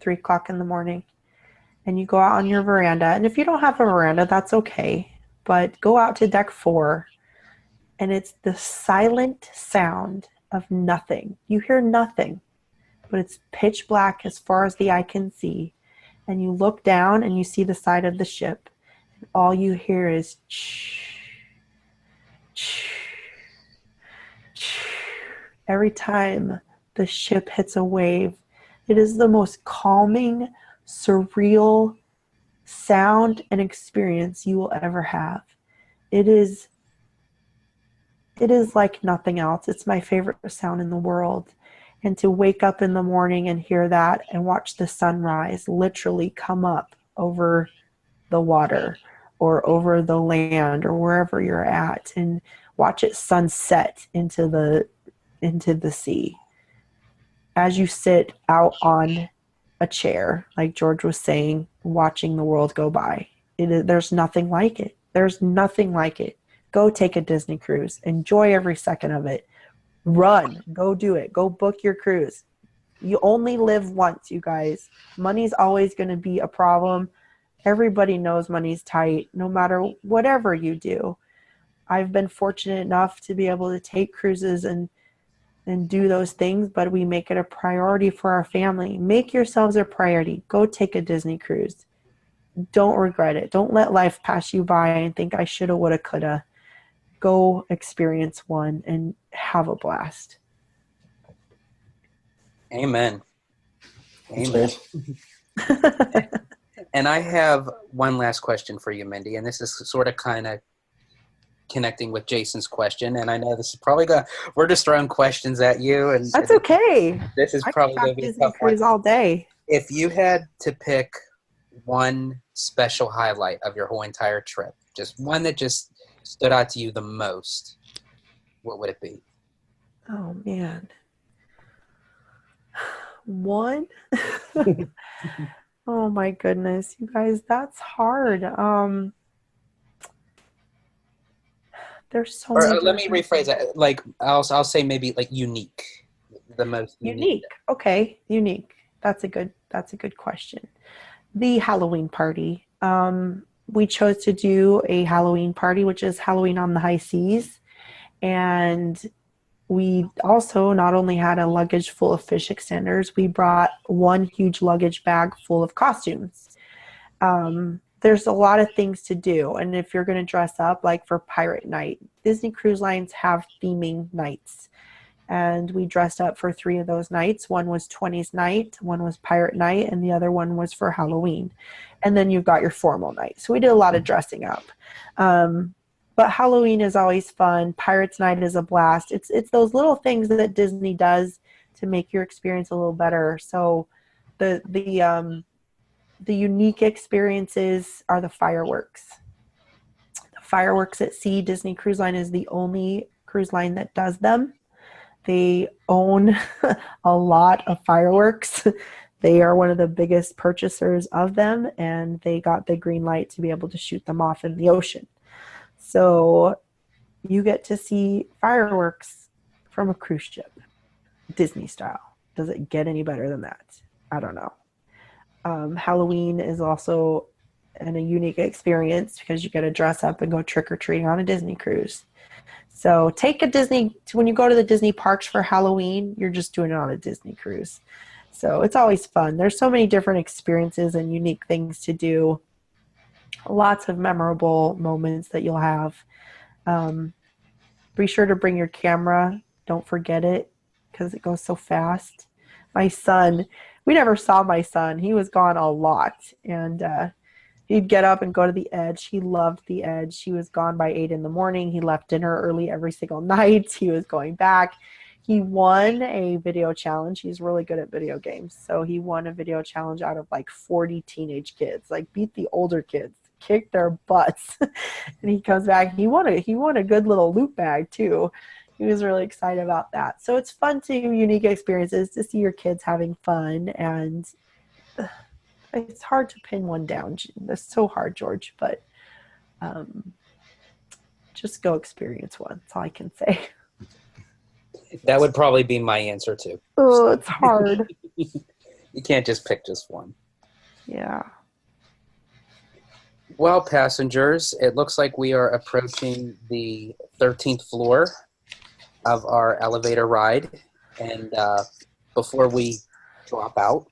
3 o'clock in the morning, and you go out on your veranda. And if you don't have a veranda, that's okay. But go out to deck 4, and it's the silent sound of nothing. You hear nothing, but it's pitch black as far as the eye can see. And you look down and you see the side of the ship. And all you hear is shh, shh, shh. Every time the ship hits a wave, it is the most calming, surreal sound and experience you will ever have. It is like nothing else. It's my favorite sound in the world. And to wake up in the morning and hear that and watch the sunrise literally come up over the water or over the land or wherever you're at, and watch it sunset into the sea. As you sit out on a chair, like George was saying, watching the world go by. There's nothing like it. There's nothing like it. Go take a Disney cruise. Enjoy every second of it. Run. Go do it. Go book your cruise. You only live once, you guys. Money's always going to be a problem. Everybody knows money's tight, no matter whatever you do. I've been fortunate enough to be able to take cruises and do those things, but we make it a priority for our family. Make yourselves a priority. Go take a Disney cruise. Don't regret it. Don't let life pass you by and think I shoulda, woulda, coulda. Go experience one and have a blast. Amen. Amen. And I have one last question for you, Mindy, and this is sort of kind of connecting with Jason's question, and I know this is probably we're just throwing questions at you, and that's okay. This is probably going to be a tough one. All day. If you had to pick one special highlight of your whole entire trip, just one that just stood out to you the most, what would it be? Oh man. One. Oh my goodness, you guys, that's hard. There's so Or many let me different rephrase that. Like I'll say maybe like unique, the most unique. unique. Okay, unique. That's a good question. The Halloween party. We chose to do a Halloween party, which is Halloween on the high seas. And we also not only had a luggage full of fish extenders, we brought one huge luggage bag full of costumes. There's a lot of things to do. And if you're going to dress up, like for Pirate Night, Disney Cruise Lines have theming nights. And we dressed up for 3 of those nights. One was 20s night, one was Pirate Night, and the other one was for Halloween. And then you've got your formal night. So we did a lot of dressing up. But Halloween is always fun. Pirates Night is a blast. It's those little things that Disney does to make your experience a little better. So the unique experiences are the fireworks. The fireworks at sea, Disney Cruise Line is the only cruise line that does them. They own a lot of fireworks. They are one of the biggest purchasers of them, and they got the green light to be able to shoot them off in the ocean. So you get to see fireworks from a cruise ship, Disney style. Does it get any better than that? I don't know. Halloween is also a unique experience because you get to dress up and go trick-or-treating on a Disney cruise. So when you go to the Disney parks for Halloween, you're just doing it on a Disney cruise. So it's always fun. There's so many different experiences and unique things to do. Lots of memorable moments that you'll have. Be sure to bring your camera. Don't forget it because it goes so fast. My son, we never saw my son. He was gone a lot. And he'd get up and go to the edge. He loved the edge. He was gone by 8 a.m. He left dinner early every single night. He was going back. He won a video challenge. He's really good at video games. So he won a video challenge out of like 40 teenage kids. Like beat the older kids, kicked their butts. And he comes back. He won a good little loot bag too. He was really excited about that. So it's fun to unique experiences to see your kids having fun, and it's hard to pin one down. That's so hard, George, but just go experience one. That's all I can say. That would probably be my answer too. Oh, it's hard. You can't just pick just one. Yeah. Well, passengers, it looks like we are approaching the 13th floor of our elevator ride. And before we drop out,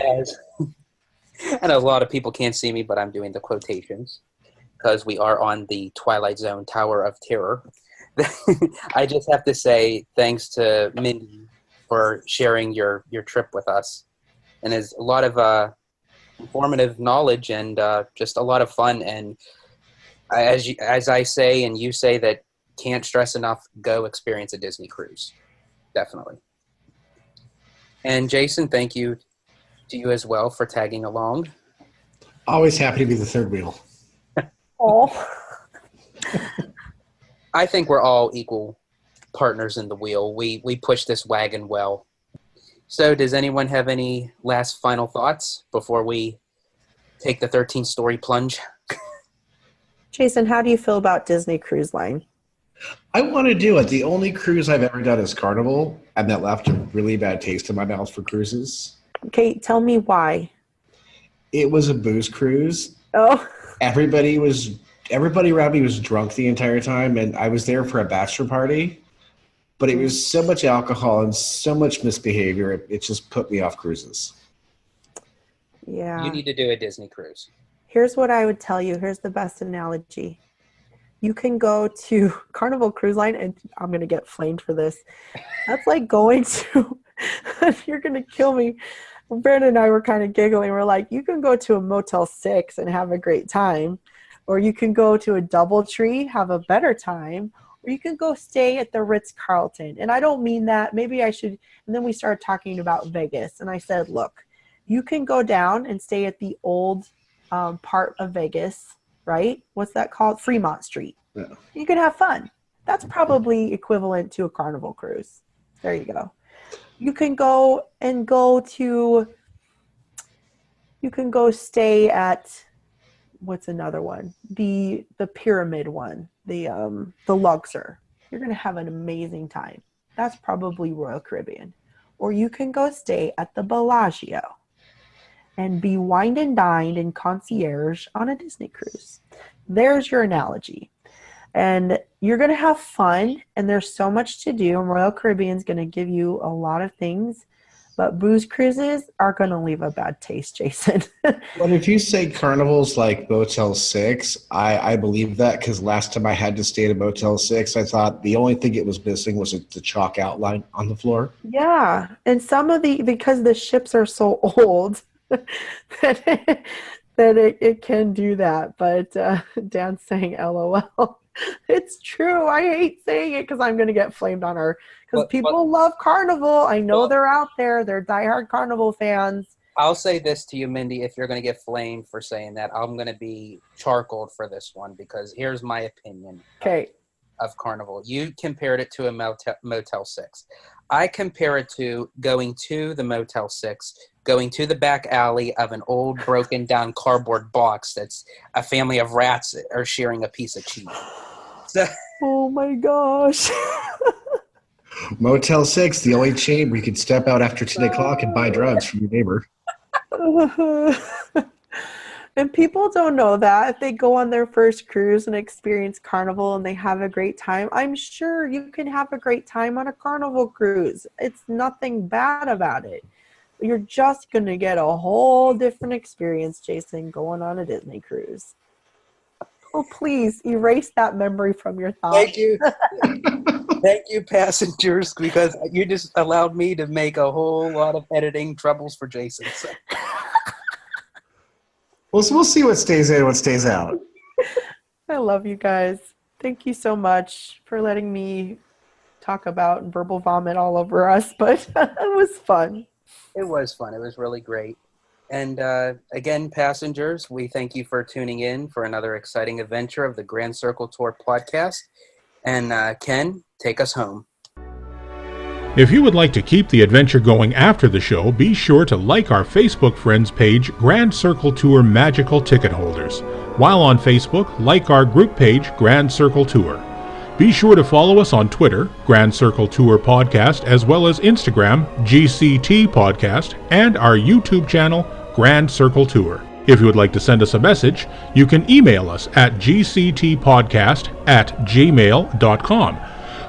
and a lot of people can't see me, but I'm doing the quotations because we are on the Twilight Zone Tower of Terror. I just have to say thanks to Mindy for sharing your trip with us. And there's a lot of informative knowledge and just a lot of fun. And as I say and you say, that can't stress enough, go experience a Disney cruise. Definitely. And Jason, thank you to you as well for tagging along. Always happy to be the third wheel. Oh. I think we're all equal partners in the wheel. We push this wagon well. So does anyone have any last final thoughts before we take the 13-story plunge? Jason, how do you feel about Disney Cruise Line? I want to do it. The only cruise I've ever done is Carnival, and that left a really bad taste in my mouth for cruises. Okay, tell me why. It was a booze cruise. Oh. Everybody around me was drunk the entire time, and I was there for a bachelor party, but it was so much alcohol and so much misbehavior, it just put me off cruises. Yeah. You need to do a Disney cruise. Here's what I would tell you. Here's the best analogy. You can go to Carnival Cruise Line, and I'm going to get flamed for this. That's like going to, you're going to kill me. Brandon and I were kind of giggling. We're like, you can go to a Motel 6 and have a great time, or you can go to a DoubleTree, have a better time, or you can go stay at the Ritz-Carlton. And I don't mean that. Maybe I should. And then we started talking about Vegas, and I said, look, you can go down and stay at the old part of Vegas, right? What's that called? Fremont Street. Yeah. You can have fun. That's probably equivalent to a Carnival cruise. There you go. You can go to You can go stay at, what's another one? The pyramid one, the Luxor. You're going to have an amazing time. That's probably Royal Caribbean. Or you can go stay at the Bellagio and be wined and dined in concierge on a Disney cruise. There's your analogy. And you're going to have fun, and there's so much to do, and Royal Caribbean's going to give you a lot of things, but booze cruises are going to leave a bad taste, Jason. But if you say Carnival's like Motel 6, I believe that, because last time I had to stay at a Motel 6, I thought the only thing it was missing was the chalk outline on the floor. Yeah, and because the ships are so old, that it can do that. But Dan's saying LOL. It's true. I hate saying it because I'm going to get flamed on her. Because people love Carnival. I know they're out there. They're diehard Carnival fans. I'll say this to you, Mindy, if you're going to get flamed for saying that, I'm going to be charcoaled for this one, because here's my opinion of Carnival. You compared it to a Motel 6. I compare it to going to the Motel 6, going to the back alley of an old broken down cardboard box that's a family of rats are sharing a piece of cheese. So, oh my gosh. Motel 6, the only chain where you can step out after 10 o'clock and buy drugs from your neighbor. And people don't know that. If they go on their first cruise and experience Carnival and they have a great time, I'm sure you can have a great time on a Carnival cruise. It's nothing bad about it. You're just going to get a whole different experience, Jason, going on a Disney cruise. Oh, please erase that memory from your thoughts. thank you. Thank you, passengers, because you just allowed me to make a whole lot of editing troubles for Jason. So. Well, so we'll see what stays in and what stays out. I love you guys. Thank you so much for letting me talk about and verbal vomit all over us, but it was fun. It was fun. It was really great. And again, passengers, we thank you for tuning in for another exciting adventure of the Grand Circle Tour podcast. And Ken, take us home. If you would like to keep the adventure going after the show, be sure to like our Facebook friends page, Grand Circle Tour Magical Ticket Holders. While on Facebook, like our group page, Grand Circle Tour. Be sure to follow us on Twitter, Grand Circle Tour Podcast, as well as Instagram, GCT Podcast, and our YouTube channel, Grand Circle Tour. If you would like to send us a message, you can email us at gctpodcast@gmail.com.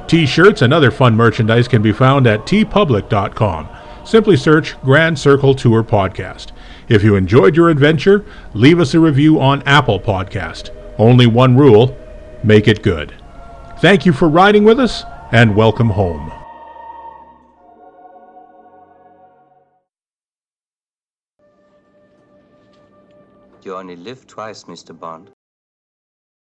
T-shirts and other fun merchandise can be found at tpublic.com. Simply search Grand Circle Tour Podcast. If you enjoyed your adventure, leave us a review on Apple Podcast. Only one rule, make it good. Thank you for riding with us, and welcome home. You only live twice, Mr. Bond.